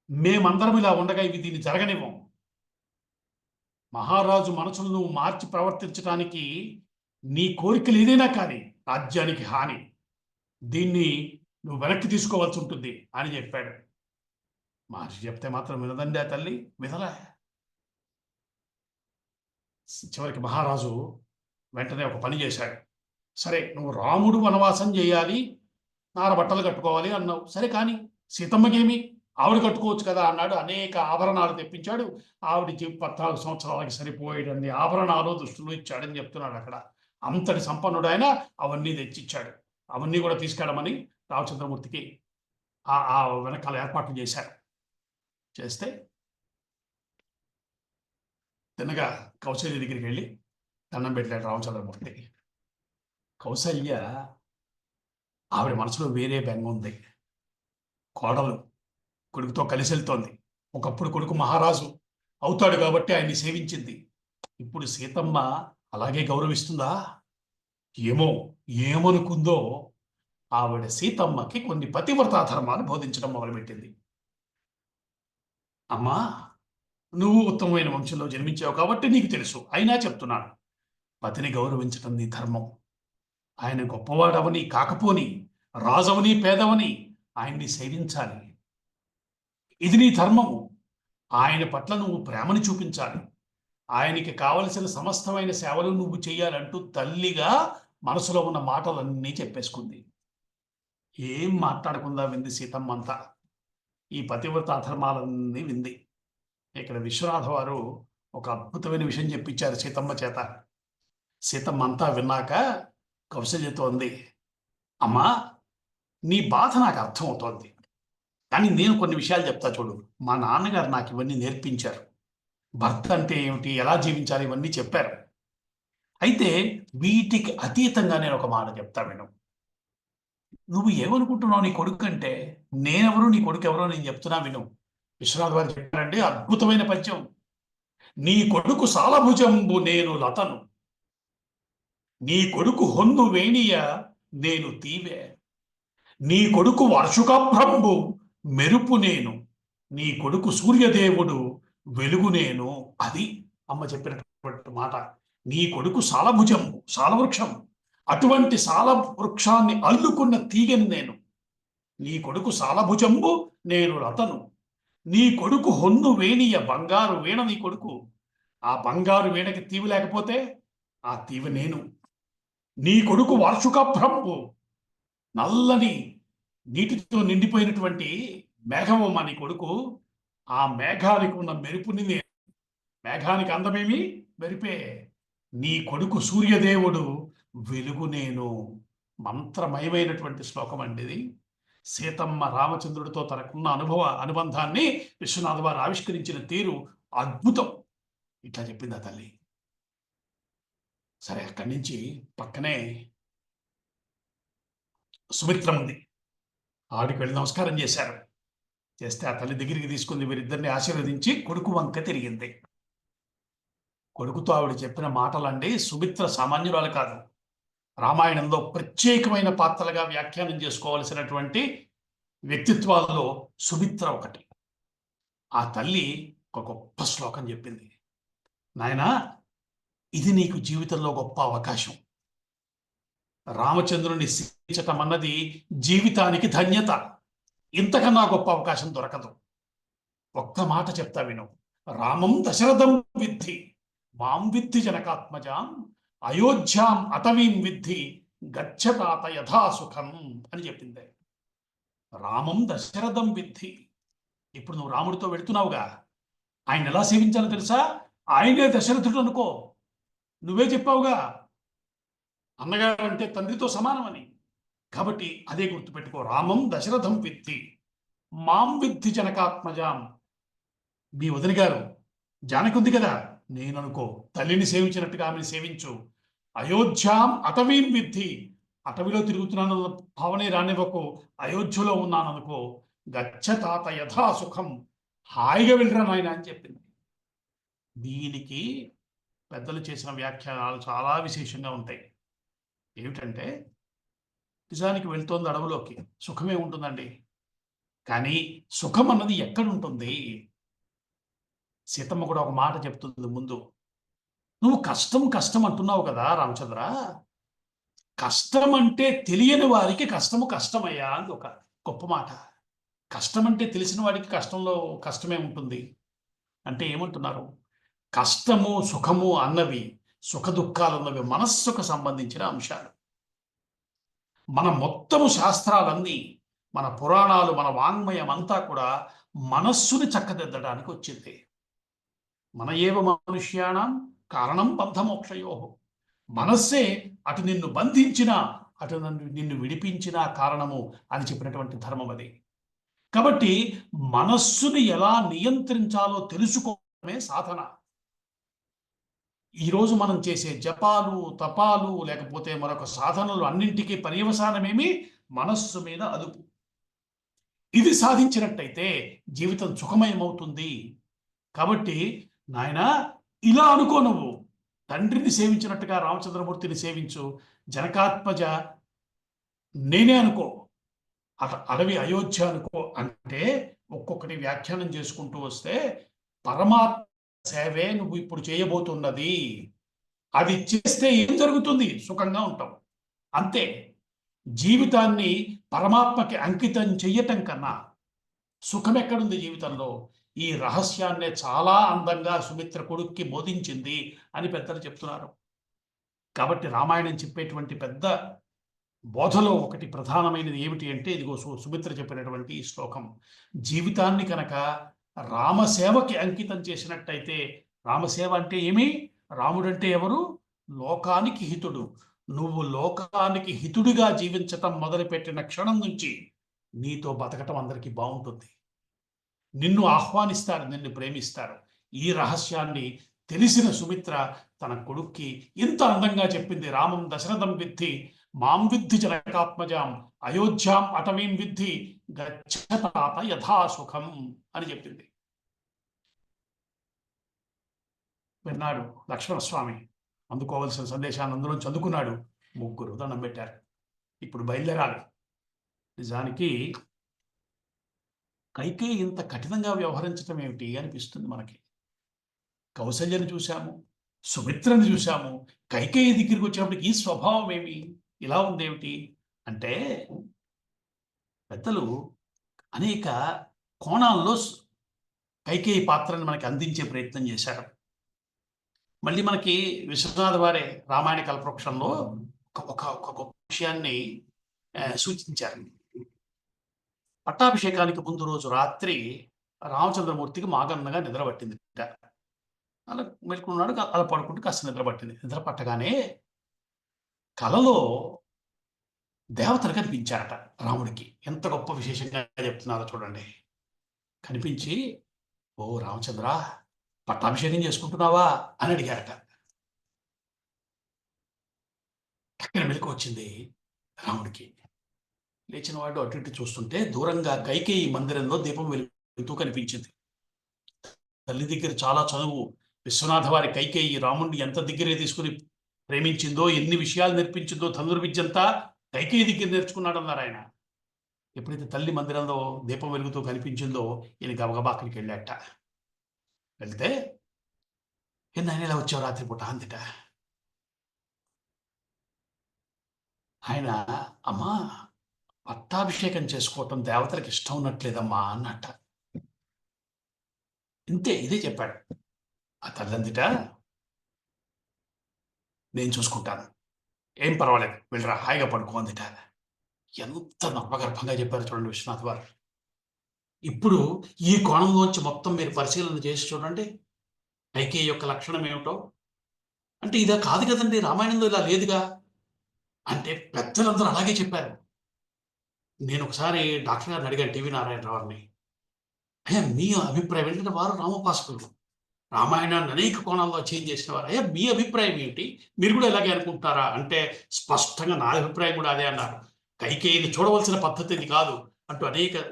మేమందరం ఇలా ఉండగా ఇవి దీన్ని జరగనివ్వం. మహారాజు మనసును నువ్వు మార్చి ప్రవర్తించడానికి నీ కోరికలు ఏదైనా కానీ రాజ్యానికి హాని, దీన్ని నువ్వు వెనక్కి తీసుకోవాల్సి ఉంటుంది అని చెప్పాడు. మహర్షి చెప్తే మాత్రం వినదండి ఆ తల్లి, వినలే. చివరికి మహారాజు వెంటనే ఒక పని చేశాడు. సరే నువ్వు రాముడు వనవాసం చేయాలి, నారబట్టలు కట్టుకోవాలి అన్నావు, సరే కానీ సీతమ్మకేమి, ఆవిడ కట్టుకోవచ్చు కదా అన్నాడు. అనేక ఆభరణాలు తెప్పించాడు. ఆవిడికి 14 సంవత్సరాలకి సరిపోయేటన్ని ఆభరణాలు దుస్తులు ఇచ్చాడని చెప్తున్నాడు అక్కడ. అంతటి సంపన్నుడు ఆయన. అవన్నీ తెచ్చిచ్చాడు. అవన్నీ కూడా తీసుకెళ్ళమని రామచంద్రమూర్తికి ఆ వెనకాల ఏర్పాట్లు చేశారు. చేస్తే తిన్నగా కౌశల్య దగ్గరికి వెళ్ళి దండం పెట్టాడు రామచంద్రమూర్తి. కౌశల్య ఆవిడ మనసులో వేరే బెంగ ఉంది. కోడలు కొడుకుతో కలిసి వెళ్తోంది. ఒకప్పుడు కొడుకు మహారాజు అవుతాడు కాబట్టి ఆయన్ని సేవించింది. ఇప్పుడు సీతమ్మ అలాగే గౌరవిస్తుందా ఏమో, ఏమనుకుందో. ఆవిడ సీతమ్మకి కొన్ని పతివ్రతా ధర్మాలు బోధించడం మొదలుపెట్టింది. అమ్మా, నువ్వు ఉత్తమమైన వంశంలో జన్మించావు కాబట్టి నీకు తెలుసు, అయినా చెప్తున్నాను, పతిని గౌరవించటం నీ ధర్మం. ఆయన గొప్పవాడవని కాకపోని, రాజవని పేదవని ఆయన్ని సేవించాలి. ఇది నీ ధర్మము. ఆయన పట్ల నువ్వు ప్రేమను చూపించాలి. ఆయనకి కావలసిన సమస్తమైన సేవలు నువ్వు చేయాలంటూ తల్లిగా మనసులో ఉన్న మాటలన్నీ చెప్పేసుకుంది. ఏం మాట్లాడకుండా వింది సీతమ్మ అంతా. ఈ పతివ్రత ధర్మాలన్నీ వింది. ఇక్కడ విశ్వనాథ వారు ఒక అద్భుతమైన విషయం చెప్పించారు సీతమ్మ చేత. సీతమ్మ అంతా విన్నాక కౌశల్యతో అంది, అమ్మా, నీ బాధ నాకు అర్థమవుతోంది, కానీ నేను కొన్ని విషయాలు చెప్తా చూడు. మా నాన్నగారు నాకు ఇవన్నీ నేర్పించారు. భర్త అంటే ఏమిటి, ఎలా జీవించాలి, ఇవన్నీ చెప్పారు. అయితే వీటికి అతీతంగా నేను ఒక మాట చెప్తా విను. నువ్వు ఏమనుకుంటున్నావు నీ కొడుకు అంటే? నేనెవరు, నీ కొడుకు ఎవరో నేను చెప్తున్నా విను. విశ్వనాథ్ వారు చెప్పారండి అద్భుతమైన పద్యం. నీ కొడుకు సాలభుజంబు నేను లతను, నీ కొడుకు హొన్ను వేణియ నేను తీవే, నీ కొడుకు వర్షుకభ్రంబు మెరుపు నేను, నీ కొడుకు సూర్యదేవుడు వెలుగు నేను. అది అమ్మ చెప్పినటువంటి మాట. నీ కొడుకు సాలభుజంబు, సాలవృక్షం, అటువంటి సాల వృక్షాన్ని అల్లుకున్న తీగని నేను. నీ కొడుకు సాలభుజంబు నేను లతను, నీ కొడుకు హొన్ను వేణియ బంగారు వీణ నీ కొడుకు, ఆ బంగారు వీణకి తీవి లేకపోతే ఆ తీవి నేను. నీ కొడుకు వర్షుకభ్రంబు, నల్లని నీటితో నిండిపోయినటువంటి మేఘమమ్మ నీ కొడుకు, ఆ మేఘానికి ఉన్న మెరుపుని నేను. మేఘానికి అందమేమి, మెరిపే. నీ కొడుకు సూర్యదేవుడు వెలుగు నేను. మంత్రమయమైనటువంటి శ్లోకం అండి ఇది. సీతమ్మ రామచంద్రుడితో తనకున్న అనుబంధాన్ని విశ్వనాథ వారు ఆవిష్కరించిన తీరు అద్భుతం. ఇట్లా చెప్పింది ఆ తల్లి. సరే, అక్కడి నుంచి పక్కనే సుమిత్ర ఉంది. ఆవిడికి వెళ్ళి నమస్కారం చేశారు. చేస్తే ఆ తల్లి దగ్గరికి తీసుకుంది. వీరిద్దరిని ఆశీర్వదించి కొడుకు వంక తిరిగింది. కొడుకుతో ఆవిడ చెప్పిన మాటలండి, సుమిత్ర సామాన్యురాలు కాదు. రామాయణంలో ప్రత్యేకమైన పాత్రలుగా వ్యాఖ్యానం చేసుకోవలసినటువంటి వ్యక్తిత్వాల్లో సుమిత్ర ఒకటి. ఆ తల్లి ఒక గొప్ప శ్లోకం చెప్పింది. నాయనా, ఇది నీకు జీవితంలో గొప్ప అవకాశం. రామచంద్రుని సేవించటం అన్నది జీవితానికి ధన్యత. ఇంతకన్నా గొప్ప అవకాశం దొరకదు. ఒక్క మాట చెప్తా విను. రామం దశరథం విద్ధి, మాం విద్ధి జనకాత్మజాం, అయోధ్యాం అటవీం విద్ధి, గచ్చతాత యథాసుఖం అని చెప్పింది. రామం దశరథం విద్ధి. ఇప్పుడు నువ్వు రాముడితో వెళుతున్నావుగా, ఆయన ఎలా సేవించాలో తెలుసా? ఆయనే దశరథుడు అనుకో. నువ్వే చెప్పావుగా, అన్నగారు అంటే తండ్రితో సమానమని. కాబట్టి అదే గుర్తుపెట్టుకో. రామం దశరథం విద్ధి, మాం విద్ధి జనకాత్మజాం. మీ వదిన గారు జానకి ఉంది కదా, నేను అనుకో. తల్లిని సేవించినట్టుగా ఆమెను సేవించు. అయోధ్యాం అటవీం విద్ధి, అటవిలో తిరుగుతున్నాను భావనే రానివ్వకు. అయోధ్యలో ఉన్నాను అనుకో. గచ్చ తాత యథాసుఖం, హాయిగా వెళ్ళరా నాయన అని చెప్పింది. దీనికి పెద్దలు చేసిన వ్యాఖ్యానాలు చాలా విశేషంగా ఉంటాయి. ఏమిటంటే, నిజానికి వెళ్తోంది అడవులోకి, సుఖమే ఉంటుందండి. కానీ సుఖం అన్నది ఎక్కడుంటుంది? సీతమ్మ కూడా ఒక మాట చెప్తుంది ముందు. నువ్వు కష్టం కష్టం అంటున్నావు కదా రామచంద్ర, కష్టం అంటే తెలియని వారికి కష్టము కష్టమయ్యా అని ఒక గొప్ప మాట. కష్టం అంటే తెలిసిన వాడికి కష్టంలో కష్టమే ఉంటుంది అంటే ఏమంటున్నారు? కష్టము సుఖము అన్నవి, సుఖ దుఃఖాలు అన్నవి మనస్సుకు సంబంధించిన అంశాలు. మన మొత్తము శాస్త్రాలన్నీ, మన పురాణాలు, మన వాంగ్మయం అంతా కూడా మనస్సుని చక్కదిద్దడానికి వచ్చింది. మన ఏవ మనుష్యాణం కారణం బంధమోక్షయో. మనస్సే అటు నిన్ను బంధించిన, అటు నిన్ను విడిపించిన కారణము అని చెప్పినటువంటి ధర్మం అది. కాబట్టి మనస్సుని ఎలా నియంత్రించాలో తెలుసుకోవడమే సాధన. ఈరోజు మనం చేసే జపాలు, తపాలు, లేకపోతే మరొక సాధనలు అన్నింటికీ పర్యవసానమేమి? మనస్సు మీద అదుపు. ఇది సాధించినట్టయితే జీవితం సుఖమయమవుతుంది. కాబట్టి నాయనా, ఇలా అనుకో. నువ్వు తండ్రిని సేవించినట్టుగా రామచంద్రమూర్తిని సేవించు. జనకాత్మజ నేనే అనుకో. అడవి అయోధ్య అనుకో. అంటే ఒక్కొక్కటి వ్యాఖ్యానం చేసుకుంటూ వస్తే, పరమాత్మ సేవే నువ్వు ఇప్పుడు చేయబోతున్నది. అది చేస్తే ఏం జరుగుతుంది? సుఖంగా ఉంటావు. అంతే. జీవితాన్ని పరమాత్మకి అంకితం చెయ్యటం కన్నా సుఖం ఎక్కడుంది జీవితంలో? ఈ రహస్యాన్నే చాలా అందంగా సుమిత్ర కొడుక్కి బోధించింది అని పెద్దలు చెప్తున్నారు. కాబట్టి రామాయణం చెప్పేటువంటి పెద్ద బోధలో ఒకటి ప్రధానమైనది ఏమిటి అంటే, ఇదిగో సుమిత్ర చెప్పినటువంటి ఈ శ్లోకం. జీవితాన్ని కనుక రామసేవకి అంకితం చేసినట్టయితే, రామసేవ అంటే ఏమి? రాముడంటే ఎవరు? లోకానికి హితుడు. నువ్వు లోకానికి హితుడిగా జీవించటం మొదలుపెట్టిన క్షణం నుంచి నీతో బతకటం అందరికీ బాగుంటుంది. నిన్ను ఆహ్వానిస్తారు, నిన్ను ప్రేమిస్తారు. ఈ రహస్యాన్ని తెలిసిన సుమిత్ర తన కొడుక్కి ఇంత అందంగా చెప్పింది. రామం దశరథం విద్ధి, మాం విద్ధి జనకాత్మజాం, అయోధ్యాం అటవీం విద్ధి, గచ్చతాత యథాసుఖం అని చెప్పింది. విన్నాడు లక్ష్మణస్వామి. అందుకోవలసిన సందేశాన్ని అందులో చదువుకున్నాడు. ముగ్గురు దండం పెట్టారు. ఇప్పుడు బయలుదేరాలి. నిజానికి కైకేయి ఇంత కఠినంగా వ్యవహరించడం ఏమిటి అనిపిస్తుంది మనకి. కౌసల్యను చూశాము, సుమిత్రను చూశాము. కైకేయి దగ్గరికి వచ్చినప్పటికి ఈ స్వభావం ఏమి, ఇలా ఉందేమిటి అంటే, పెద్దలు అనేక కోణాల్లో కైకేయి పాత్రను మనకి అందించే ప్రయత్నం చేశారు. మళ్ళీ మనకి విశ్వనాథ వారే రామాయణ కల్పవృక్షంలో ఒక గొప్ప విషయాన్ని సూచించారు. పట్టాభిషేకానికి ముందు రోజు రాత్రి రామచంద్రమూర్తికి మాగన్నగా నిద్ర పట్టింది. అలా మెలుకున్నాడు, అలా పడుకుంటూ కాస్త నిద్ర పట్టింది. నిద్ర పట్టగానే కలలో దేవతలు కనిపించారట రాముడికి. ఎంత గొప్ప విశేషంగా చెప్తున్నారో చూడండి. కనిపించి, ఓ రామచంద్ర, పట్టాభిషేకం చేసుకుంటున్నావా అని అడిగారట. టక్కన మెలకు వచ్చింది రాముడికి. లేచిన వాడు అటు ఇటు చూస్తుంటే దూరంగా కైకేయి మందిరంలో దీపం వెలుగుతూ కనిపించింది. తల్లి దగ్గర చాలా చదువు. విశ్వనాథ వారి కైకేయి రాముడిని ఎంత దగ్గరే తీసుకుని ప్రేమించిందో, ఎన్ని విషయాలు నేర్పించిందో, ధనుర్విద్యంతా కైకేయి దగ్గర నేర్చుకున్నాడన్నారు ఆయన. ఎప్పుడైతే తల్లి మందిరంలో దీపం వెలుగుతూ కనిపించిందో ఈయన గబగబా అక్కడికి వెళ్ళాట. వెళ్తే, ఆయన ఇలా వచ్చావు రాత్రిపూట అందిట. ఆయన, అమ్మా, పట్టాభిషేకం చేసుకోవటం దేవతలకు ఇష్టం ఉన్నట్లేదమ్మా అన్నట్ట. ఇంతే, ఇదే చెప్పాడు. ఆ తల్లందిట, నేను చూసుకుంటాను, ఏం పర్వాలేదు, వెళ్ళరా, హాయిగా పడుకో అందిట. ఎంత నమ్మగర్భంగా చెప్పారు చూడండి విశ్వనాథ్ వారు. ఇప్పుడు ఈ కోణంలోంచి మొత్తం మీరు పరిశీలన చేసి చూడండి కైకేయి యొక్క లక్షణం ఏమిటో. అంటే ఇదా కాదు కదండి, రామాయణంలో ఇలా లేదుగా అంటే పెద్దలందరూ అలాగే చెప్పారు. నేను ఒకసారి డాక్టర్ గారిని అడిగాను, టీవీ నారాయణరావు గారిని, అయ్యా మీ అభిప్రాయం ఏంటంటే వారు రామోపాసకులు, రామాయణాన్ని అనేక కోణాల్లో చేంజ్ చేసిన వారు, అయ్యా మీ అభిప్రాయం ఏంటి, మీరు కూడా ఇలాగే అనుకుంటారా అంటే స్పష్టంగా నా అభిప్రాయం కూడా అదే అన్నారు. కైకేయిని చూడవలసిన పద్ధతి ఇది కాదు అంటూ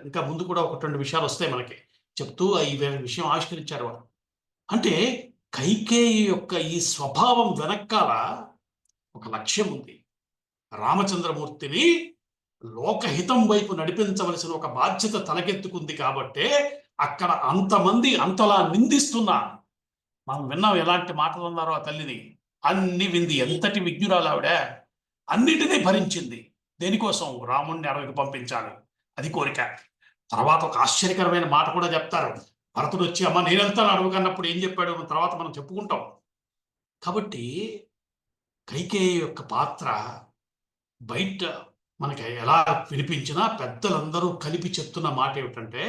ఇంకా ముందు కూడా ఒకటి రెండు విషయాలు వస్తాయి మనకి చెప్తూ ఈ విషయం ఆవిష్కరించారు వారు. అంటే కైకేయి యొక్క ఈ స్వభావం వెనకాల ఒక లక్ష్యం ఉంది. రామచంద్రమూర్తిని లోకహితం వైపు నడిపించవలసిన ఒక బాధ్యత తలకెత్తుకుంది కాబట్టే అక్కడ అంతమంది అంతలా నిందిస్తున్నా. మనం విన్నాం ఎలాంటి మాటలు అన్నారో ఆ తల్లిని. అన్ని వింది, ఎంతటి విజ్ఞురాలు ఆవిడ. అన్నిటినీ భరించింది. దేనికోసం? రాముణ్ణి అడవికి పంపించాలి, అది కోరిక. తర్వాత ఒక ఆశ్చర్యకరమైన మాట కూడా చెప్తారు. భరతుడు వచ్చి, అమ్మ నేను వెళ్తాను అడవికి అన్నప్పుడు ఏం చెప్పాడు తర్వాత మనం చెప్పుకుంటాం. కాబట్టి కైకేయి యొక్క పాత్ర బయట మనకి ఎలా వినిపించినా పెద్దలందరూ కలిపి చెప్తున్న మాట ఏమిటంటే,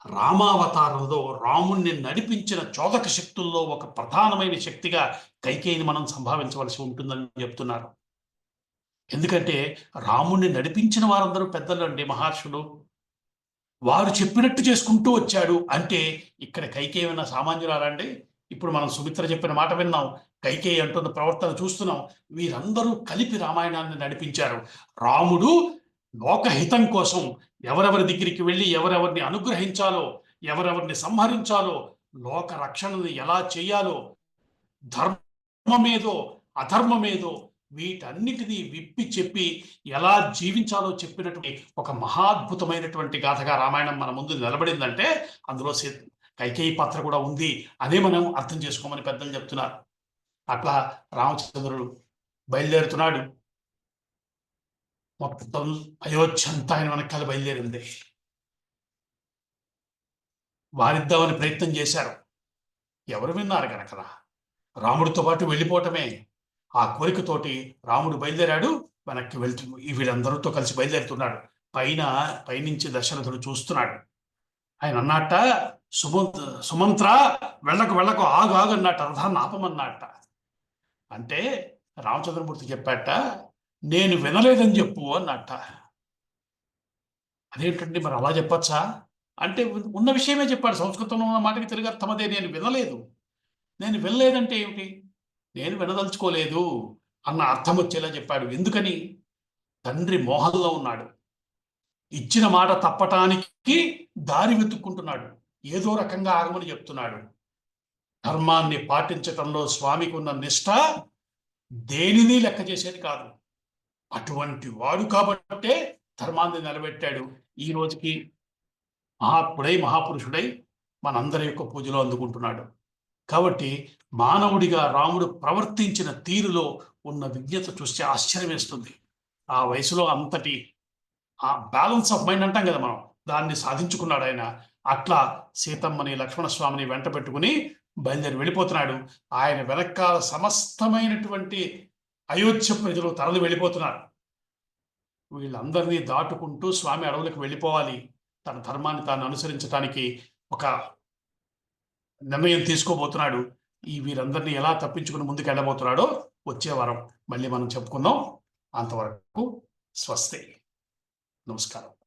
రామావతారంలో రాముణ్ణి నడిపించిన చోదక శక్తుల్లో ఒక ప్రధానమైన శక్తిగా కైకేయిని మనం సంభావించవలసి ఉంటుందని చెప్తున్నారు. ఎందుకంటే రాముణ్ణి నడిపించిన వారందరూ పెద్దలు అండి, మహర్షులు. వారు చెప్పినట్టు చేసుకుంటూ వచ్చాడు అంటే ఇక్కడ కైకేయి ఏమైనా సామాన్యురాలండి? ఇప్పుడు మనం సుమిత్ర చెప్పిన మాట విన్నాం, కైకేయి అంటున్న ప్రవర్తన చూస్తున్నాం. వీరందరూ కలిపి రామాయణాన్ని నడిపించారు. రాముడు లోకహితం కోసం ఎవరెవరి దగ్గరికి వెళ్ళి ఎవరెవరిని అనుగ్రహించాలో, ఎవరెవరిని సంహరించాలో, లోక రక్షణని ఎలా చేయాలో, ధర్మమేదో అధర్మమేదో వీటన్నిటినీ విప్పి చెప్పి ఎలా జీవించాలో చెప్పినటువంటి ఒక మహాద్భుతమైనటువంటి గాథగా రామాయణం మన ముందు నిలబడిందంటే అందులో కైకేయి పాత్ర కూడా ఉంది అదే మనం అర్థం చేసుకోమని పెద్దలు చెప్తున్నారు. అట్లా రామచంద్రుడు బయలుదేరుతున్నాడు. మొత్తం అయోధ్య అంతా ఆయన వెనకాల బయలుదేరింది. వారిద్దామని ప్రయత్నం చేశారు. ఎవరు విన్నారు కనుక రాముడితో పాటు వెళ్ళిపోవటమే. ఆ కోరికతోటి రాముడు బయలుదేరాడు. వెనక్కి వెళ్తూ వీళ్ళందరితో కలిసి బయలుదేరుతున్నాడు. పైనుంచి దశరథుడు చూస్తున్నాడు. ఆయన అన్నట్ట, సుమంత్ర వెళ్ళకు ఆగు అన్నట్ట, రథాన్ని ఆపమన్నట్ట. అంటే రామచంద్రమూర్తి చెప్పాట, నేను వినలేదని చెప్పు అన్నట్ట. అదేంటండి మరి అలా చెప్పచ్చా అంటే ఉన్న విషయమే చెప్పాడు. సంస్కృతంలో ఉన్న మాటకి తెలుగు అర్థం అదే. నేను వినలేదంటే ఏమిటి? నేను వినదలుచుకోలేదు అన్న అర్థం వచ్చేలా చెప్పాడు. ఎందుకని? తండ్రి మోహంలో ఉన్నాడు. ఇచ్చిన మాట తప్పటానికి దారి వెతుక్కుంటున్నాడు. ఏదో రకంగా ఆగమని చెప్తున్నాడు. ధర్మాన్ని పాటించటంలో స్వామికి ఉన్న నిష్ఠ దేనిని లెక్క చేసేది కాదు. అటువంటి వాడు కాబట్టే ధర్మాన్ని నిలబెట్టాడు. ఈ రోజుకి మహాపురుషుడై మనందరి యొక్క పూజలో అందుకుంటున్నాడు. కాబట్టి మానవుడిగా రాముడు ప్రవర్తించిన తీరులో ఉన్న విజ్ఞత చూస్తే ఆశ్చర్యం వేస్తుంది. ఆ వయసులో అంతటి ఆ బ్యాలెన్స్ ఆఫ్ మైండ్ అంటాం కదా మనం, దాన్ని సాధించుకున్నాడు ఆయన. అట్లా సీతమ్మని లక్ష్మణస్వామిని వెంట పెట్టుకుని బయలుదేరి వెళ్ళిపోతున్నాడు. ఆయన వెనకాల సమస్తమైనటువంటి అయోధ్య ప్రజలు తరలి వెళ్ళిపోతున్నారు. వీళ్ళందరినీ దాటుకుంటూ స్వామి అడవులకు వెళ్ళిపోవాలి. తన ధర్మాన్ని తాను అనుసరించడానికి ఒక నిర్ణయం తీసుకోబోతున్నాడు. వీరందరినీ ఎలా తప్పించుకుని ముందుకు వెళ్ళబోతున్నాడో వచ్చే వారం మళ్ళీ మనం చెప్పుకుందాం. అంతవరకు స్వస్తి. నమస్కారం.